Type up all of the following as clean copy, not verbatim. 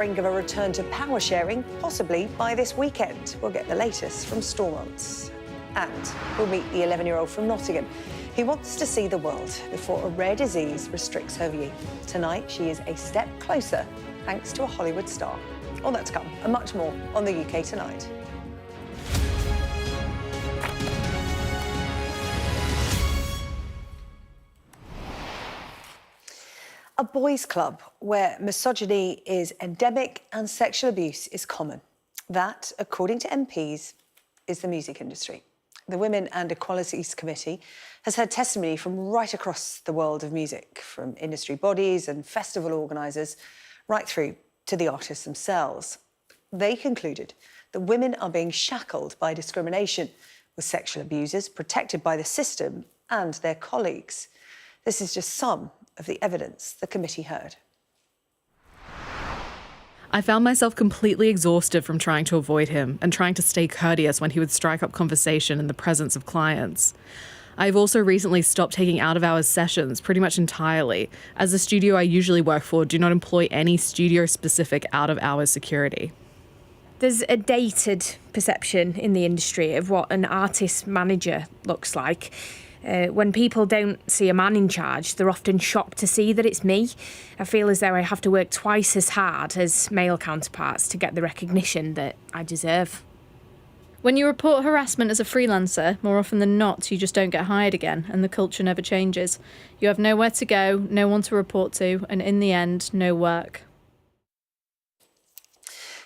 Brink of a return to power sharing, possibly by this weekend. We'll get the latest from Stormonts. And we'll meet the 11-year-old from Nottingham who wants to see the world before a rare disease restricts her view. Tonight, she is a step closer thanks to a Hollywood star. All that to come and much more on the UK Tonight. A boys' club where misogyny is endemic and sexual abuse is common. That, according to MPs, is the music industry. The Women and Equalities Committee has heard testimony from right across the world of music, from industry bodies and festival organisers, right through to the artists themselves. They concluded that women are being shackled by discrimination, with sexual abusers protected by the system and their colleagues. This is just some of the evidence the committee heard. I found myself completely exhausted from trying to avoid him and trying to stay courteous when he would strike up conversation in the presence of clients. I've also recently stopped taking out-of-hours sessions pretty much entirely, as the studio I usually work for do not employ any studio-specific out-of-hours security. There's a dated perception in the industry of what an artist manager looks like. When people don't see a man in charge, they're often shocked to see that it's me. I feel as though I have to work twice as hard as male counterparts to get the recognition that I deserve. When you report harassment as a freelancer, more often than not, you just don't get hired again, and the culture never changes. You have nowhere to go, no one to report to, and in the end, no work.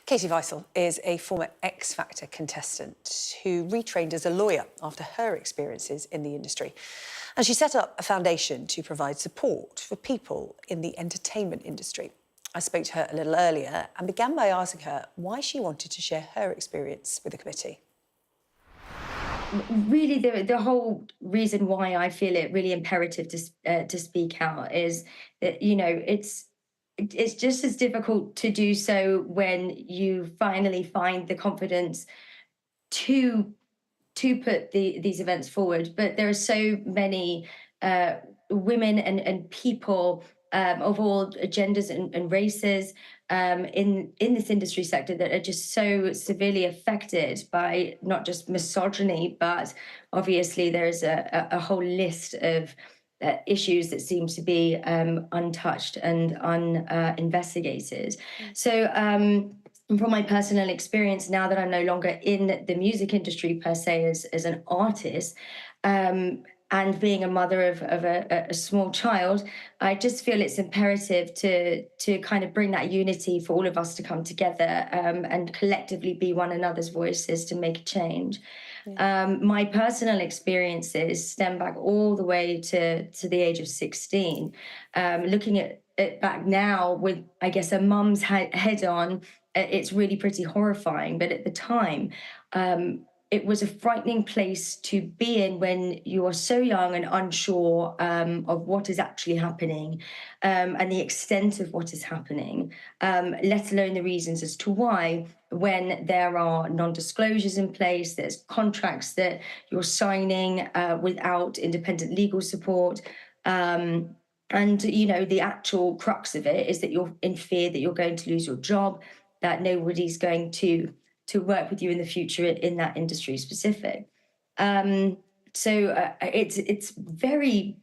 Katie Waissel is a former X Factor contestant who retrained as a lawyer after her experiences in the industry. And she set up a foundation to provide support for people in the entertainment industry. I spoke to her a little earlier and began by asking her why she wanted to share her experience with the committee. Really, the whole reason why I feel it really imperative to speak out is that, you know, it's just as difficult to do so when you finally find the confidence to put these events forward. But there are so many women and people of all genders and races in this industry sector that are just so severely affected by not just misogyny, but obviously there's a whole list of issues that seem to be untouched and uninvestigated. So from my personal experience, now that I'm no longer in the music industry per se as an artist, and being a mother of a small child, I just feel it's imperative to kind of bring that unity for all of us to come together and collectively be one another's voices to make a change. Yeah. My personal experiences stem back all the way to the age of 16. Looking at it back now with, I guess, a mum's head on, it's really pretty horrifying. But at the time, it was a frightening place to be in when you are so young and unsure of what is actually happening and the extent of what is happening, let alone the reasons as to why, when there are non-disclosures in place, there's contracts that you're signing without independent legal support. And, you know, the actual crux of it is that you're in fear that you're going to lose your job, that nobody's going to work with you in the future in that industry specific. So it's very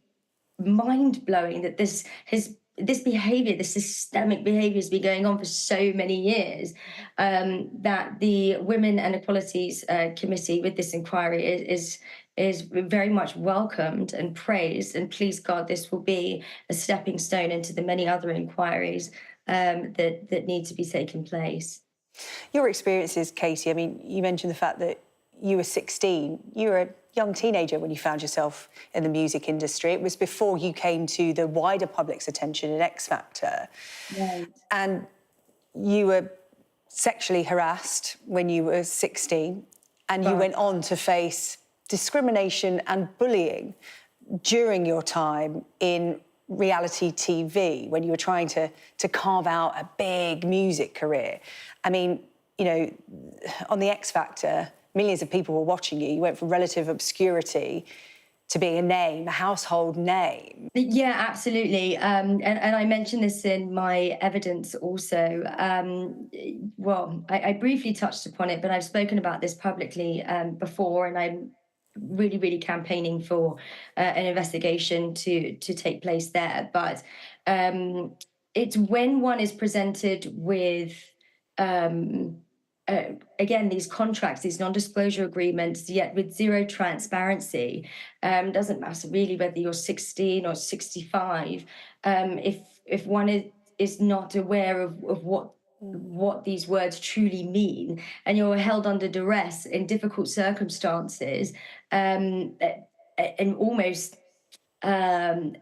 mind-blowing that this behaviour, this systemic behaviour has been going on for so many years, that the Women and Equalities Committee with this inquiry is very much welcomed and praised, and please God, this will be a stepping stone into the many other inquiries that need to be taking place. Your experiences, Katie, I mean, you mentioned the fact that you were 16. You were a young teenager when you found yourself in the music industry. It was before you came to the wider public's attention in X Factor. Right. And you were sexually harassed when you were 16, and you went on to face discrimination and bullying during your time in reality TV when you were trying to carve out a big music career. I mean, you know, on the X Factor, millions of people were watching you. You went from relative obscurity to being a name, a household name. Yeah, absolutely. And I mentioned this in my evidence also. Well, I briefly touched upon it, but I've spoken about this publicly before, and I'm really, really campaigning for an investigation to take place there. But it's when one is presented with again, these contracts, these non-disclosure agreements, yet with zero transparency. Doesn't matter really whether you're 16 or 65. If one is not aware of what these words truly mean, and you're held under duress in difficult circumstances, and almost not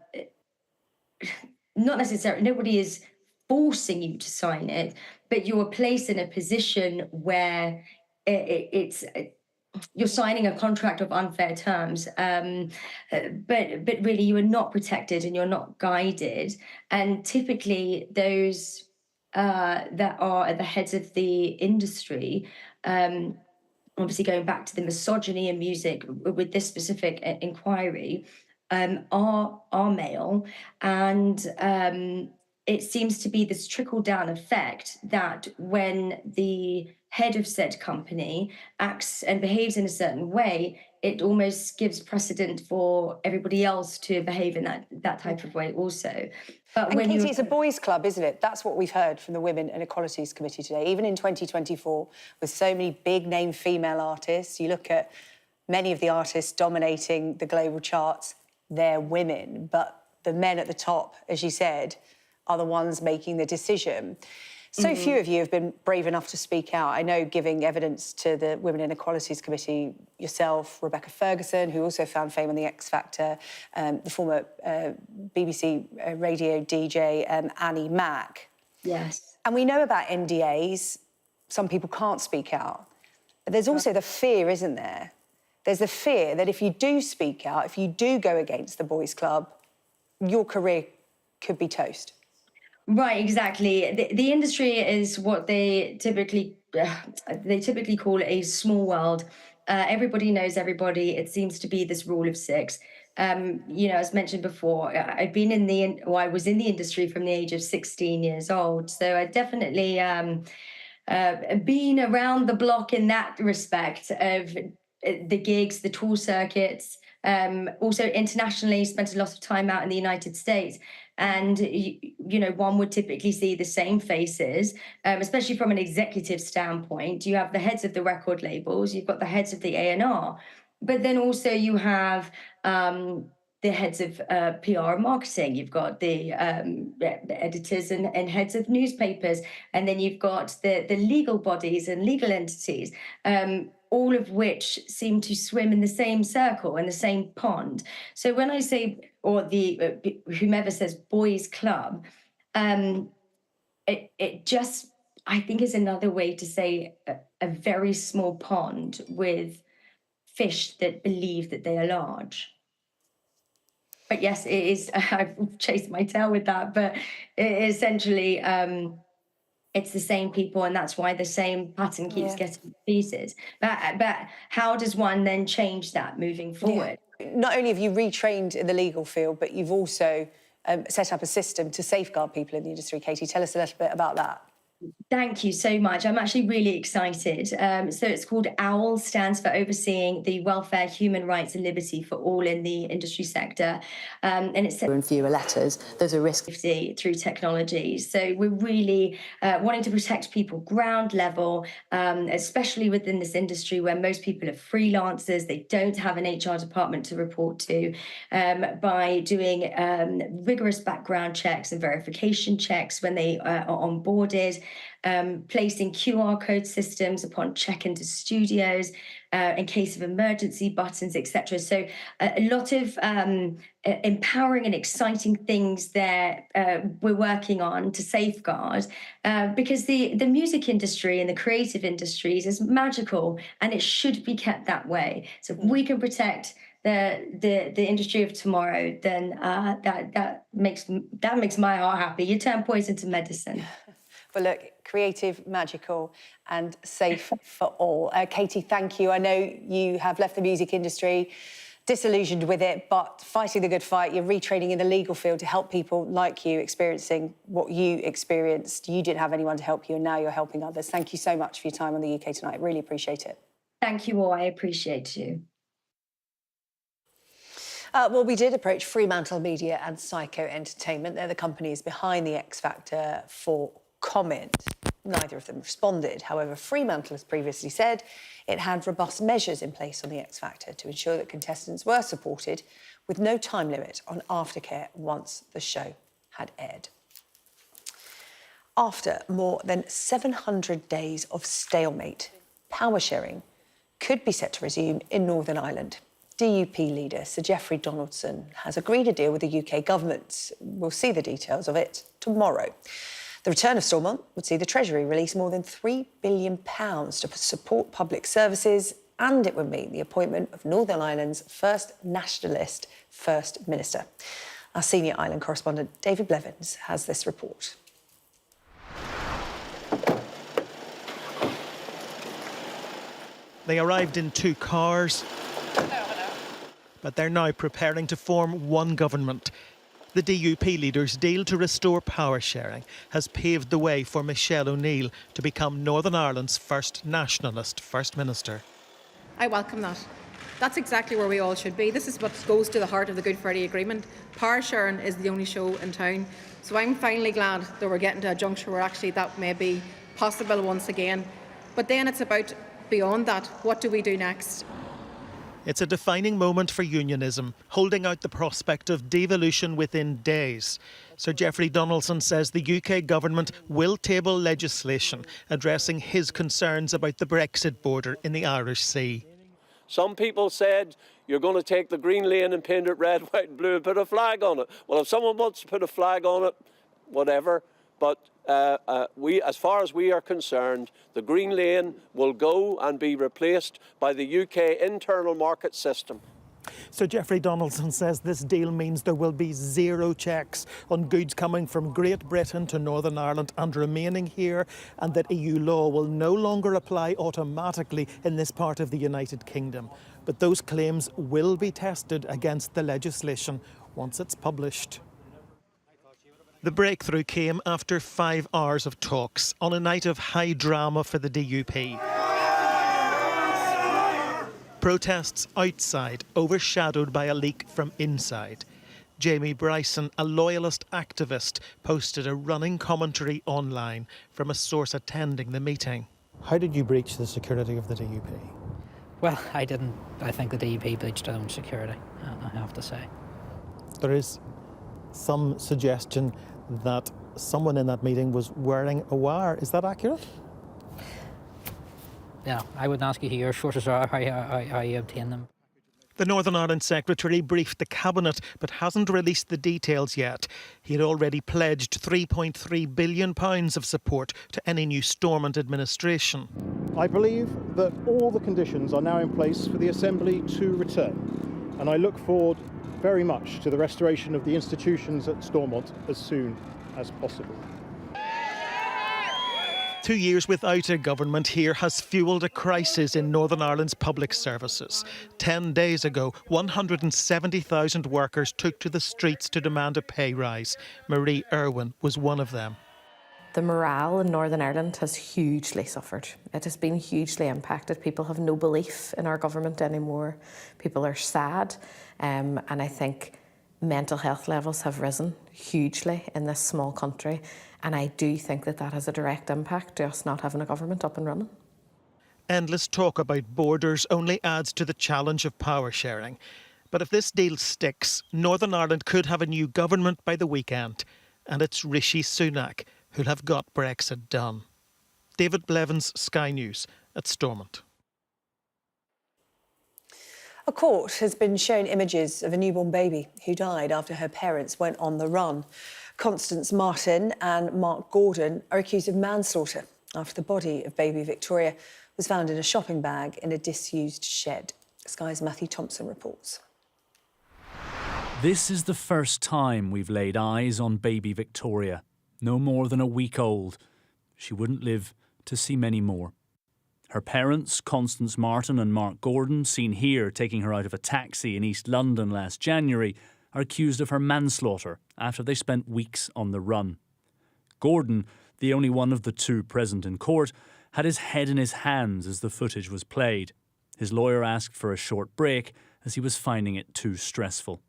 necessarily, nobody is forcing you to sign it, but you are placed in a position where you're signing a contract of unfair terms, but really you are not protected and you're not guided. And typically those that are at the heads of the industry, obviously going back to the misogyny in music with this specific inquiry, are male, and it seems to be this trickle-down effect that when the head of said company acts and behaves in a certain way, it almost gives precedent for everybody else to behave in that type of way also. But And when Katie, it's a boys' club, isn't it? That's what we've heard from the Women and Equalities Committee today. Even in 2024, with so many big-name female artists, you look at many of the artists dominating the global charts, they're women, but the men at the top, as you said, are the ones making the decision. So few of you have been brave enough to speak out. I know, giving evidence to the Women and Equalities Committee, yourself, Rebecca Ferguson, who also found fame on The X Factor, the former BBC radio DJ, Annie Mac. Yes. And we know about NDAs. Some people can't speak out. But there's also the fear, isn't there? There's the fear that if you do speak out, if you do go against the boys' club, your career could be toast. Right, exactly. The industry is what they typically call a small world. Everybody knows everybody. It seems to be this rule of six. As mentioned before, I was in the industry from the age of 16 years old. So I definitely been around the block in that respect of the gigs, the tour circuits, also internationally, spent a lot of time out in the United States. And, one would typically see the same faces, especially from an executive standpoint. You have the heads of the record labels, you've got the heads of the A&R, but then also you have the heads of PR and marketing, you've got the editors and heads of newspapers, and then you've got the legal bodies and legal entities, all of which seem to swim in the same circle, in the same pond. So when I say, or the whomever says boys' club, it just, I think, is another way to say a very small pond with fish that believe that they are large. But yes, it is. I've chased my tail with that, but essentially, it's the same people, and that's why the same pattern keeps getting repeated. But how does one then change that moving forward? Yeah. Not only have you retrained in the legal field, but you've also set up a system to safeguard people in the industry. Katie, tell us a little bit about that. Thank you so much. I'm actually really excited. So it's called OWL, stands for Overseeing the Welfare, Human Rights and Liberty for All in the Industry Sector. And it's and fewer letters, there's a risk through technology. So we're really wanting to protect people ground level, especially within this industry where most people are freelancers. They don't have an HR department to report to, by doing rigorous background checks and verification checks when they are onboarded. Placing QR code systems upon check into studios, in case of emergency buttons, etc. So a lot of empowering and exciting things there we're working on to safeguard, because the music industry and the creative industries is magical, and it should be kept that way. So if we can protect the industry of tomorrow, then that makes my heart happy. You turn poison to medicine. Well, look, creative, magical and safe for all. Katie, thank you. I know you have left the music industry disillusioned with it, but fighting the good fight. You're retraining in the legal field to help people like you experiencing what you experienced. You didn't have anyone to help you, and now you're helping others. Thank you so much for your time on the UK Tonight. Really appreciate it. Thank you all. I appreciate you. Well, we did approach Fremantle Media and Psycho Entertainment. They're the companies behind the X Factor for comment. Neither of them responded. However, Fremantle has previously said it had robust measures in place on the X Factor to ensure that contestants were supported with no time limit on aftercare once the show had aired. After more than 700 days of stalemate, power sharing could be set to resume in Northern Ireland. DUP leader Sir Geoffrey Donaldson has agreed a deal with the UK government. We'll see the details of it tomorrow. The return of Stormont would see the Treasury release more than £3 billion to support public services, and it would mean the appointment of Northern Ireland's first nationalist First Minister. Our senior Ireland correspondent David Blevins has this report. They arrived in 2 cars, but they're now preparing to form one government. The DUP leader's deal to restore power sharing has paved the way for Michelle O'Neill to become Northern Ireland's first nationalist First Minister. I welcome that. That's exactly where we all should be. This is what goes to the heart of the Good Friday Agreement. Power sharing is the only show in town. So I'm finally glad that we're getting to a juncture where actually that may be possible once again. But then it's about beyond that, what do we do next? It's a defining moment for unionism, holding out the prospect of devolution within days. Sir Geoffrey Donaldson says the UK government will table legislation addressing his concerns about the Brexit border in the Irish Sea. Some people said you're going to take the green lane and paint it red, white and blue and put a flag on it. Well, if someone wants to put a flag on it, whatever. But as far as we are concerned, the green lane will go and be replaced by the UK internal market system. So Geoffrey Donaldson says this deal means there will be 0 checks on goods coming from Great Britain to Northern Ireland and remaining here, and that EU law will no longer apply automatically in this part of the United Kingdom. But those claims will be tested against the legislation once it's published. The breakthrough came after 5 hours of talks on a night of high drama for the DUP. Protests outside overshadowed by a leak from inside. Jamie Bryson, a loyalist activist, posted a running commentary online from a source attending the meeting. How did you breach the security of the DUP? Well, I didn't. I think the DUP breached their own security, I have to say. There is some suggestion that someone in that meeting was wearing a wire. Is that accurate? Yeah, I would ask you who your sources are, how you obtain them. The Northern Ireland Secretary briefed the Cabinet but hasn't released the details yet. He had already pledged £3.3 billion of support to any new Stormont administration. I believe that all the conditions are now in place for the Assembly to return, and I look forward very much to the restoration of the institutions at Stormont as soon as possible. 2 years without a government here has fuelled a crisis in Northern Ireland's public services. 10 days ago, 170,000 workers took to the streets to demand a pay rise. Marie Irwin was one of them. The morale in Northern Ireland has hugely suffered. It has been hugely impacted. People have no belief in our government anymore. People are sad, and I think mental health levels have risen hugely in this small country, and I do think that that has a direct impact to us not having a government up and running. Endless talk about borders only adds to the challenge of power sharing. But if this deal sticks, Northern Ireland could have a new government by the weekend, and it's Rishi Sunak who'll have got Brexit done. David Blevins, Sky News at Stormont. A court has been shown images of a newborn baby who died after her parents went on the run. Constance Martin and Mark Gordon are accused of manslaughter after the body of baby Victoria was found in a shopping bag in a disused shed. Sky's Matthew Thompson reports. This is the first time we've laid eyes on baby Victoria. No more than a week old. She wouldn't live to see many more. Her parents, Constance Martin and Mark Gordon, seen here taking her out of a taxi in East London last January, are accused of her manslaughter after they spent weeks on the run. Gordon, the only one of the two present in court, had his head in his hands as the footage was played. His lawyer asked for a short break as he was finding it too stressful.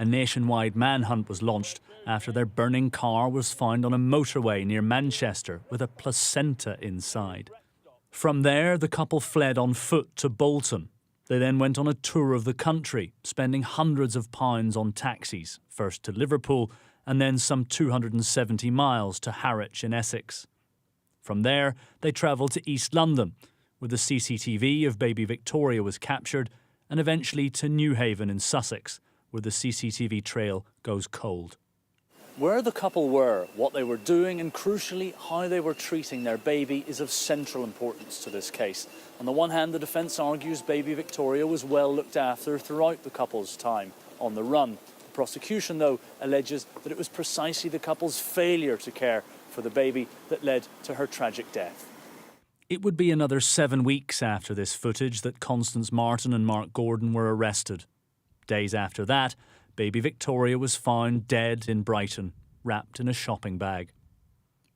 A nationwide manhunt was launched after their burning car was found on a motorway near Manchester with a placenta inside. From there, the couple fled on foot to Bolton. They then went on a tour of the country, spending hundreds of pounds on taxis, first to Liverpool and then some 270 miles to Harwich in Essex. From there, they travelled to East London, where the CCTV of baby Victoria was captured, and eventually to Newhaven in Sussex, where the CCTV trail goes cold. Where the couple were, what they were doing, and crucially, how they were treating their baby is of central importance to this case. On the one hand, the defence argues baby Victoria was well looked after throughout the couple's time on the run. The prosecution, though, alleges that it was precisely the couple's failure to care for the baby that led to her tragic death. It would be another 7 weeks after this footage that Constance Martin and Mark Gordon were arrested. Days after that, baby Victoria was found dead in Brighton, wrapped in a shopping bag.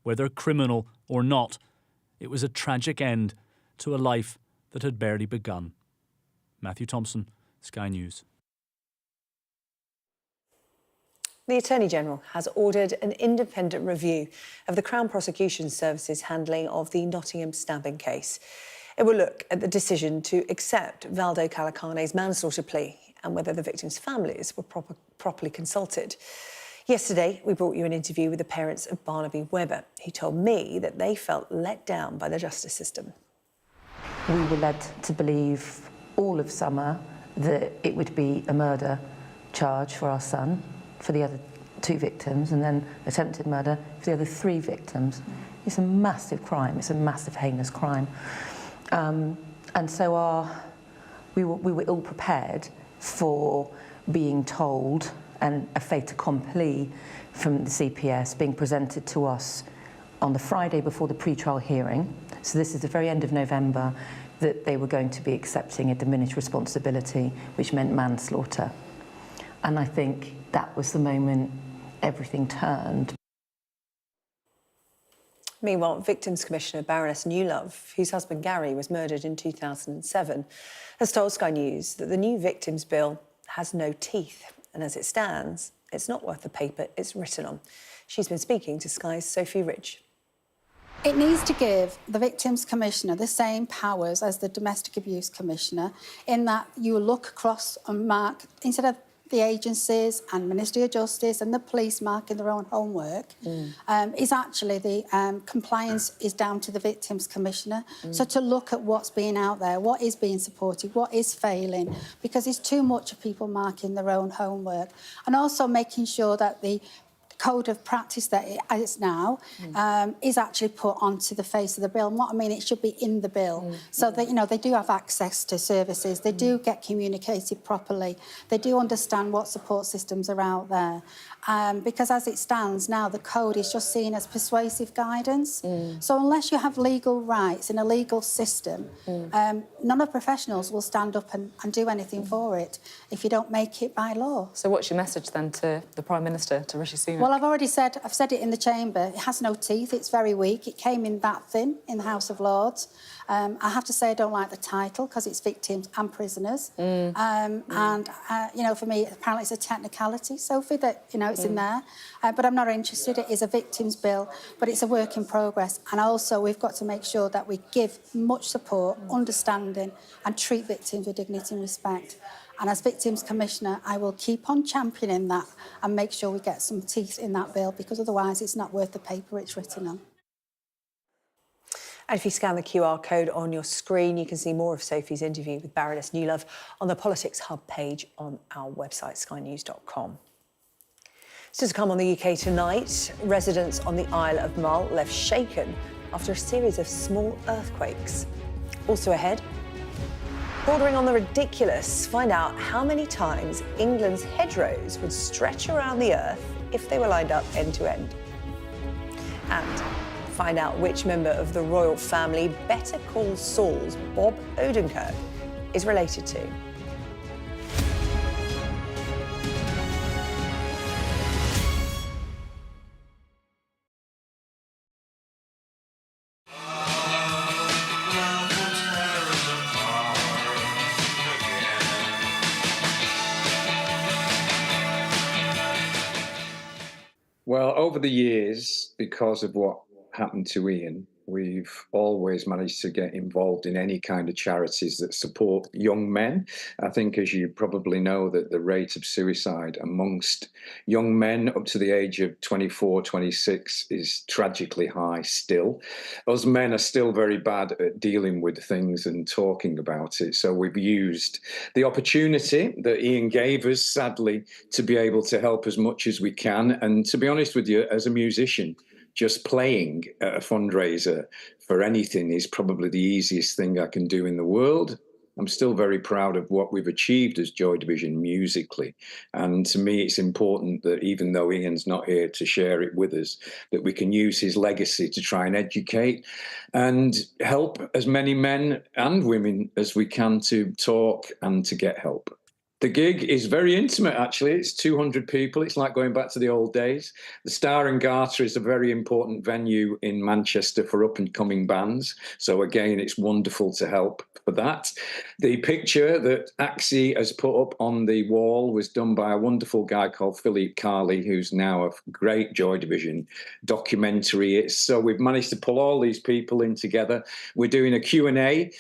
Whether criminal or not, it was a tragic end to a life that had barely begun. Matthew Thompson, Sky News. The Attorney-General has ordered an independent review of the Crown Prosecution Service's handling of the Nottingham stabbing case. It will look at the decision to accept Valdo Calaccane's manslaughter plea and whether the victims' families were properly consulted. Yesterday, we brought you an interview with the parents of Barnaby Webber, who told me that they felt let down by the justice system. We were led to believe all of summer that it would be a murder charge for our son, for the other 2 victims, and then attempted murder for the other 3 victims. It's a massive crime. It's a massive, heinous crime. And so we were ill prepared for being told, and a fait accompli from the CPS being presented to us on the Friday before the pre-trial hearing. So this is the very end of November, that they were going to be accepting a diminished responsibility, which meant manslaughter. And I think that was the moment everything turned. Meanwhile, Victims Commissioner Baroness Newlove, whose husband Gary was murdered in 2007, has told Sky News that the new Victims Bill has no teeth, and as it stands, it's not worth the paper it's written on. She's been speaking to Sky's Sophie Ridge. It needs to give the Victims Commissioner the same powers as the Domestic Abuse Commissioner, in that you look across and mark, instead of the agencies and Ministry of Justice and the police marking their own homework, is actually the compliance is down to the Victims Commissioner. So to look at what's being out there, what is being supported, what is failing, because it's too much of people marking their own homework, and also making sure that the code of practice that it is now is actually put onto the face of the bill. And what I mean, it should be in the bill, so that, you know, they do have access to services, they do get communicated properly, they do understand what support systems are out there. Because as it stands now, the code is just seen as persuasive guidance. So unless you have legal rights in a legal system, none of professionals will stand up and do anything for it if you don't make it by law. So what's your message then to the Prime Minister, to Rishi Sunak? Well, I've said it in the chamber. It has no teeth. It's very weak. It came in that thin in the House of Lords. I have to say I don't like the title because it's victims and prisoners. And, you know, for me, apparently it's a technicality, Sophie, that, you know, it's in there. But I'm not interested. It is a victims bill, but it's a work in progress. And also, we've got to make sure that we give much support, understanding, and treat victims with dignity and respect. And as Victims Commissioner, I will keep on championing that and make sure we get some teeth in that bill, because otherwise it's not worth the paper it's written on. And if you scan the QR code on your screen, you can see more of Sophie's interview with Baroness Newlove on the Politics Hub page on our website, skynews.com. Still to come on the UK tonight, residents on the Isle of Mull left shaken after a series of small earthquakes. Also ahead, bordering on the ridiculous, find out how many times England's hedgerows would stretch around the earth if they were lined up end to end. And find out which member of the royal family Better Call Saul's Bob Odenkirk is related to. Well, over the years, because of what happened to Ian, we've always managed to get involved in any kind of charities that support young men. I think, as you probably know, that the rate of suicide amongst young men up to the age of 24, 26 is tragically high still. Us men are still very bad at dealing with things and talking about it. So we've used the opportunity that Ian gave us, sadly, to be able to help as much as we can. And to be honest with you, as a musician, just playing at a fundraiser for anything is probably the easiest thing I can do in the world. I'm still very proud of what we've achieved as Joy Division musically. And to me, it's important that even though Ian's not here to share it with us, that we can use his legacy to try and educate and help as many men and women as we can to talk and to get help. The gig is very intimate, actually. It's 200 people. It's like going back to the old days. The Star and Garter is a very important venue in Manchester for up-and-coming bands. So again, it's wonderful to help for that. The picture that Axie has put up on the wall was done by a wonderful guy called Philippe Carley, who's now a great Joy Division documentary. So we've managed to pull all these people in together. We're doing a Q&A.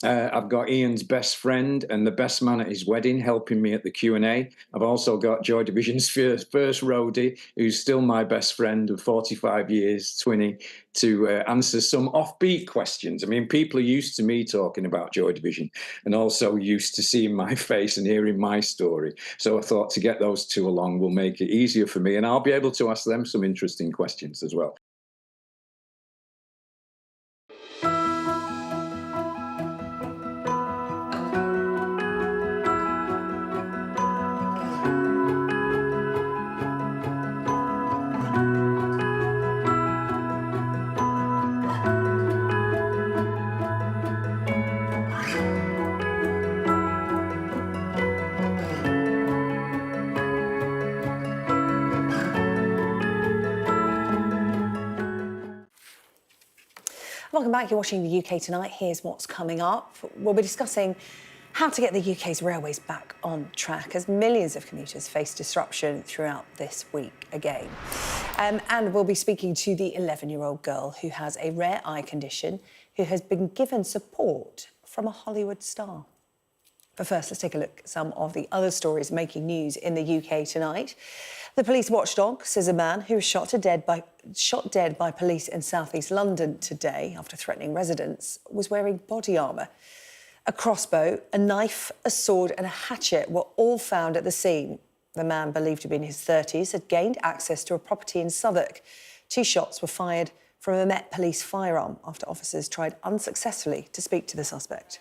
I've got Ian's best friend and the best man at his wedding helping me at the Q&A. I've also got Joy Division's first roadie, who's still my best friend of 45 years, Twinny, to answer some offbeat questions. I mean, people are used to me talking about Joy Division and also used to seeing my face and hearing my story. So I thought to get those two along will make it easier for me, and I'll be able to ask them some interesting questions as well. Welcome back. You're watching the UK Tonight. Here's what's coming up. We'll be discussing how to get the UK's railways back on track as millions of commuters face disruption throughout this week again. And we'll be speaking to the 11-year-old girl who has a rare eye condition who has been given support from a Hollywood star. But first, let's take a look at some of the other stories making news in the UK tonight. The police watchdog says a man who was shot dead by police in south-east London today after threatening residents was wearing body armour. A crossbow, a knife, a sword and a hatchet were all found at the scene. The man, believed to be in his 30s, had gained access to a property in Southwark. 2 shots were fired from a Met Police firearm after officers tried unsuccessfully to speak to the suspect.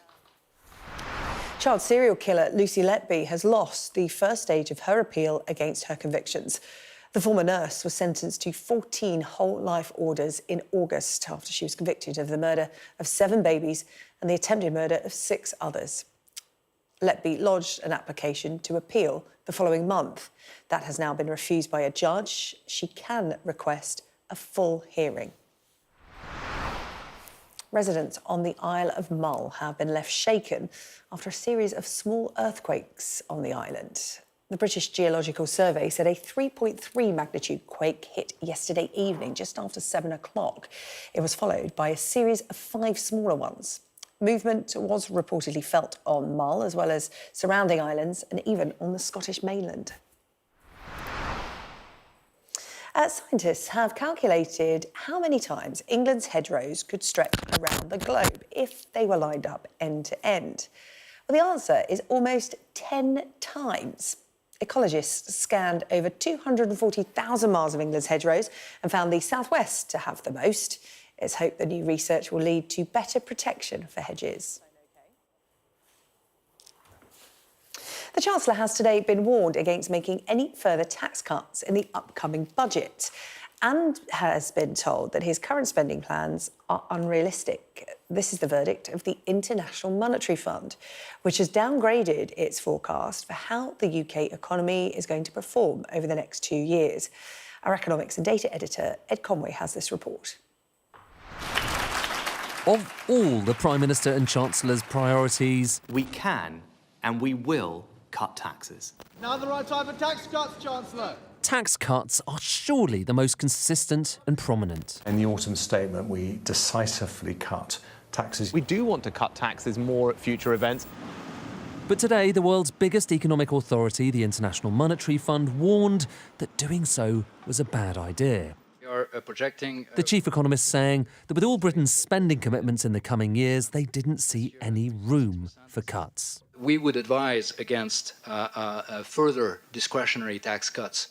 Child serial killer Lucy Letby has lost the first stage of her appeal against her convictions. The former nurse was sentenced to 14 whole life orders in August after she was convicted of the murder of 7 babies and the attempted murder of 6 others. Letby lodged an application to appeal the following month. That has now been refused by a judge. She can request a full hearing. Residents on the Isle of Mull have been left shaken after a series of small earthquakes on the island. The British Geological Survey said a 3.3 magnitude quake hit yesterday evening, just after 7 o'clock. It was followed by a series of 5 smaller ones. Movement was reportedly felt on Mull, as well as surrounding islands, and even on the Scottish mainland. Scientists have calculated how many times England's hedgerows could stretch around the globe if they were lined up end to end. Well, the answer is almost 10 times. Ecologists scanned over 240,000 miles of England's hedgerows and found the southwest to have the most. It's hoped the new research will lead to better protection for hedges. The Chancellor has today been warned against making any further tax cuts in the upcoming budget. and has been told that his current spending plans are unrealistic. This is the verdict of the International Monetary Fund, which has downgraded its forecast for how the UK economy is going to perform over the next 2 years. Our economics and data editor, Ed Conway, has this report. Of all the Prime Minister and Chancellor's priorities, we can and we will cut taxes. Now the right time for tax cuts, Chancellor. Tax cuts are surely the most consistent and prominent. In the autumn statement, we decisively cut taxes. We do want to cut taxes more at future events. But today, the world's biggest economic authority, the International Monetary Fund, warned that doing so was a bad idea. We are projecting... The chief economist saying that with all Britain's spending commitments in the coming years, they didn't see any room for cuts. We would advise against further discretionary tax cuts.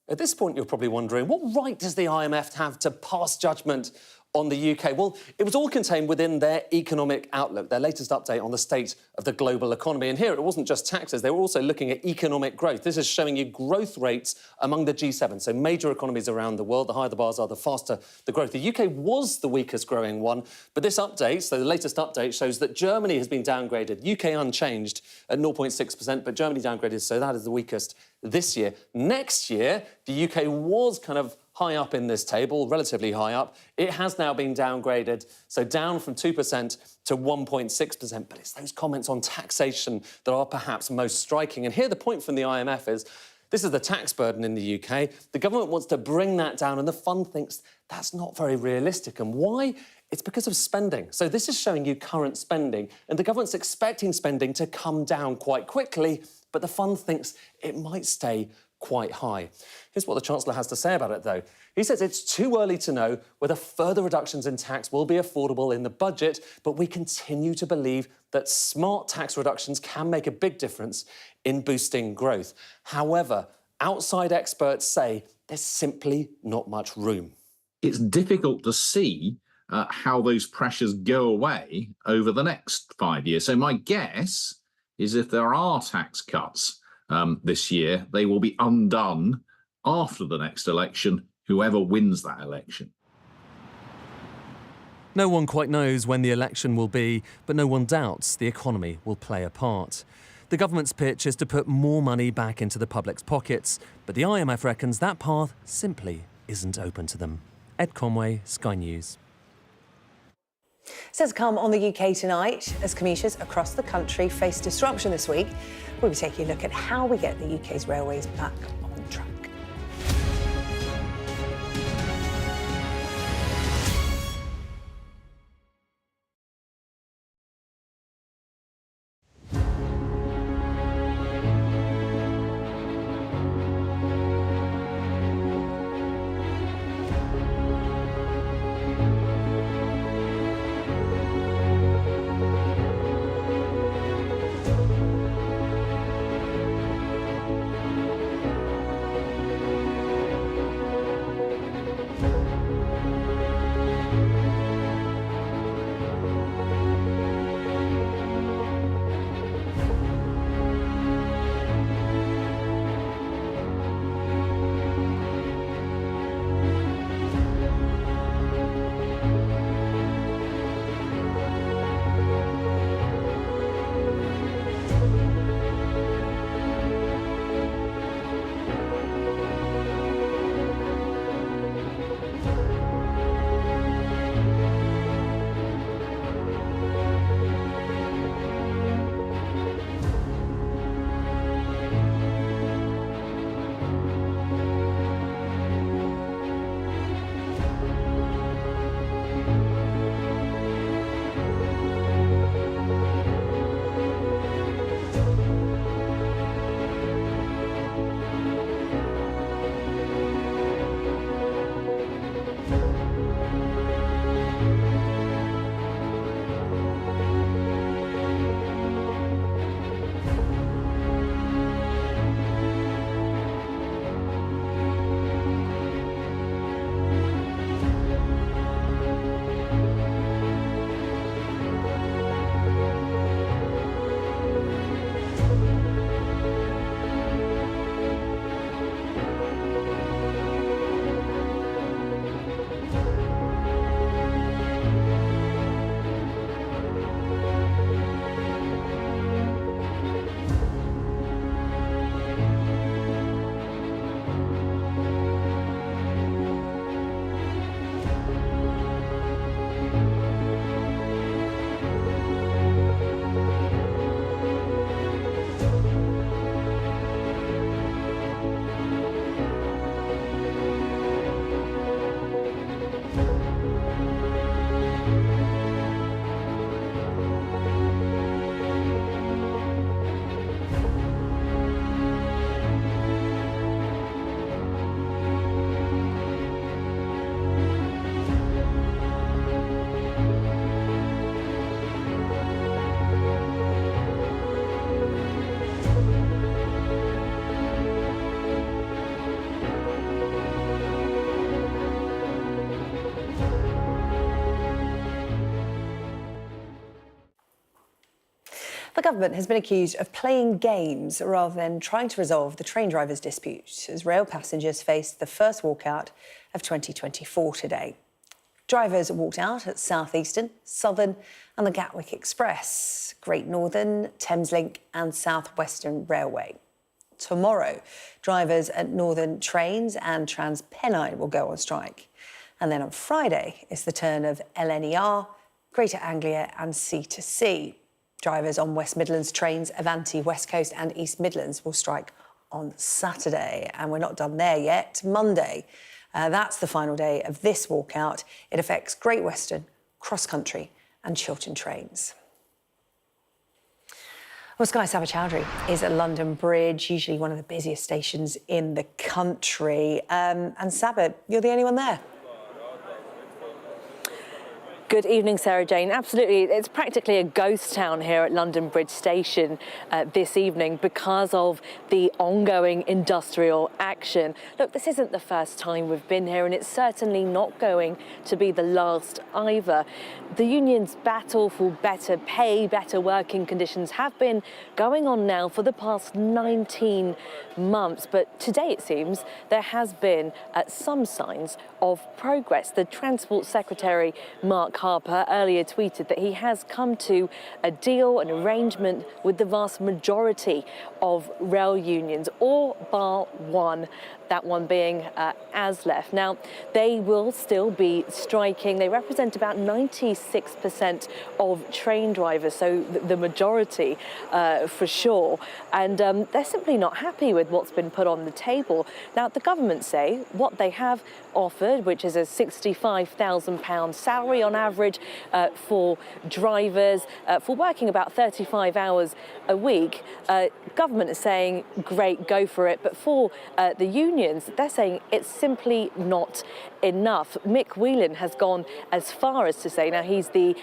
At this point, you're probably wondering, what right does the IMF have to pass judgment on the UK? Well, it was all contained within their economic outlook, their latest update on the state of the global economy. And here, it wasn't just taxes. They were also looking at economic growth. This is showing you growth rates among the G7, so major economies around the world. The higher the bars are, the faster the growth. The UK was the weakest growing one, but this update, so the latest update, shows that Germany has been downgraded. UK unchanged at 0.6%, but Germany downgraded, so that is the weakest this year. Next year, the UK was kind of high up in this table, relatively high up. It has now been downgraded, so down from 2% to 1.6%. But it's those comments on taxation that are perhaps most striking. And here the point from the IMF is, this is the tax burden in the UK. The government wants to bring that down, and the fund thinks that's not very realistic. And why? It's because of spending. So this is showing you current spending, and the government's expecting spending to come down quite quickly, but the fund thinks it might stay quite high. Here's what the Chancellor has to say about it, though. He says it's too early to know whether further reductions in tax will be affordable in the budget, but we continue to believe that smart tax reductions can make a big difference in boosting growth. However, outside experts say there's simply not much room. It's difficult to see how those pressures go away over the next 5 years. So my guess is if there are tax cuts this year, they will be undone after the next election, whoever wins that election. No one quite knows when the election will be, but no one doubts the economy will play a part. The government's pitch is to put more money back into the public's pockets, but the IMF reckons that path simply isn't open to them. Ed Conway, Sky News. Still to come on the UK tonight, as commuters across the country face disruption this week, we'll be taking a look at how we get the UK's railways back on track. The government has been accused of playing games rather than trying to resolve the train drivers' dispute as rail passengers faced the first walkout of 2024 today. Drivers walked out at South Eastern, Southern and the Gatwick Express, Great Northern, Thameslink and South Western Railway. Tomorrow, drivers at Northern Trains and TransPennine will go on strike. And then on Friday, it's the turn of LNER, Greater Anglia and C2C. Drivers on West Midlands trains, Avanti, West Coast and East Midlands will strike on Saturday. And we're not done there yet. Monday, that's the final day of this walkout. It affects Great Western, Cross Country and Chiltern trains. Well, Sky Sabah is at London Bridge, usually one of the busiest stations in the country. And Sabah, you're the only one there. Good evening, Sarah-Jane. Absolutely, it's practically a ghost town here at London Bridge Station this evening because of the ongoing industrial action. Look, this isn't the first time we've been here, and it's certainly not going to be the last either. The union's battle for better pay, better working conditions have been going on now for the past 19 months. But today, it seems, there has been some signs of progress. The Transport Secretary, Mark Harper, earlier tweeted that he has come to a deal, an arrangement with the vast majority of rail unions, all bar one, that one being ASLEF. Now, they will still be striking. They represent about 96% of train drivers, so the majority for sure. And they're simply not happy with what's been put on the table. Now, the government say what they have offered, which is a £65,000 salary on average for drivers, for working about 35 hours a week. Government is saying, great, go for it. But for the unions, they're saying it's simply not enough. Mick Whelan has gone as far as to say, now he's the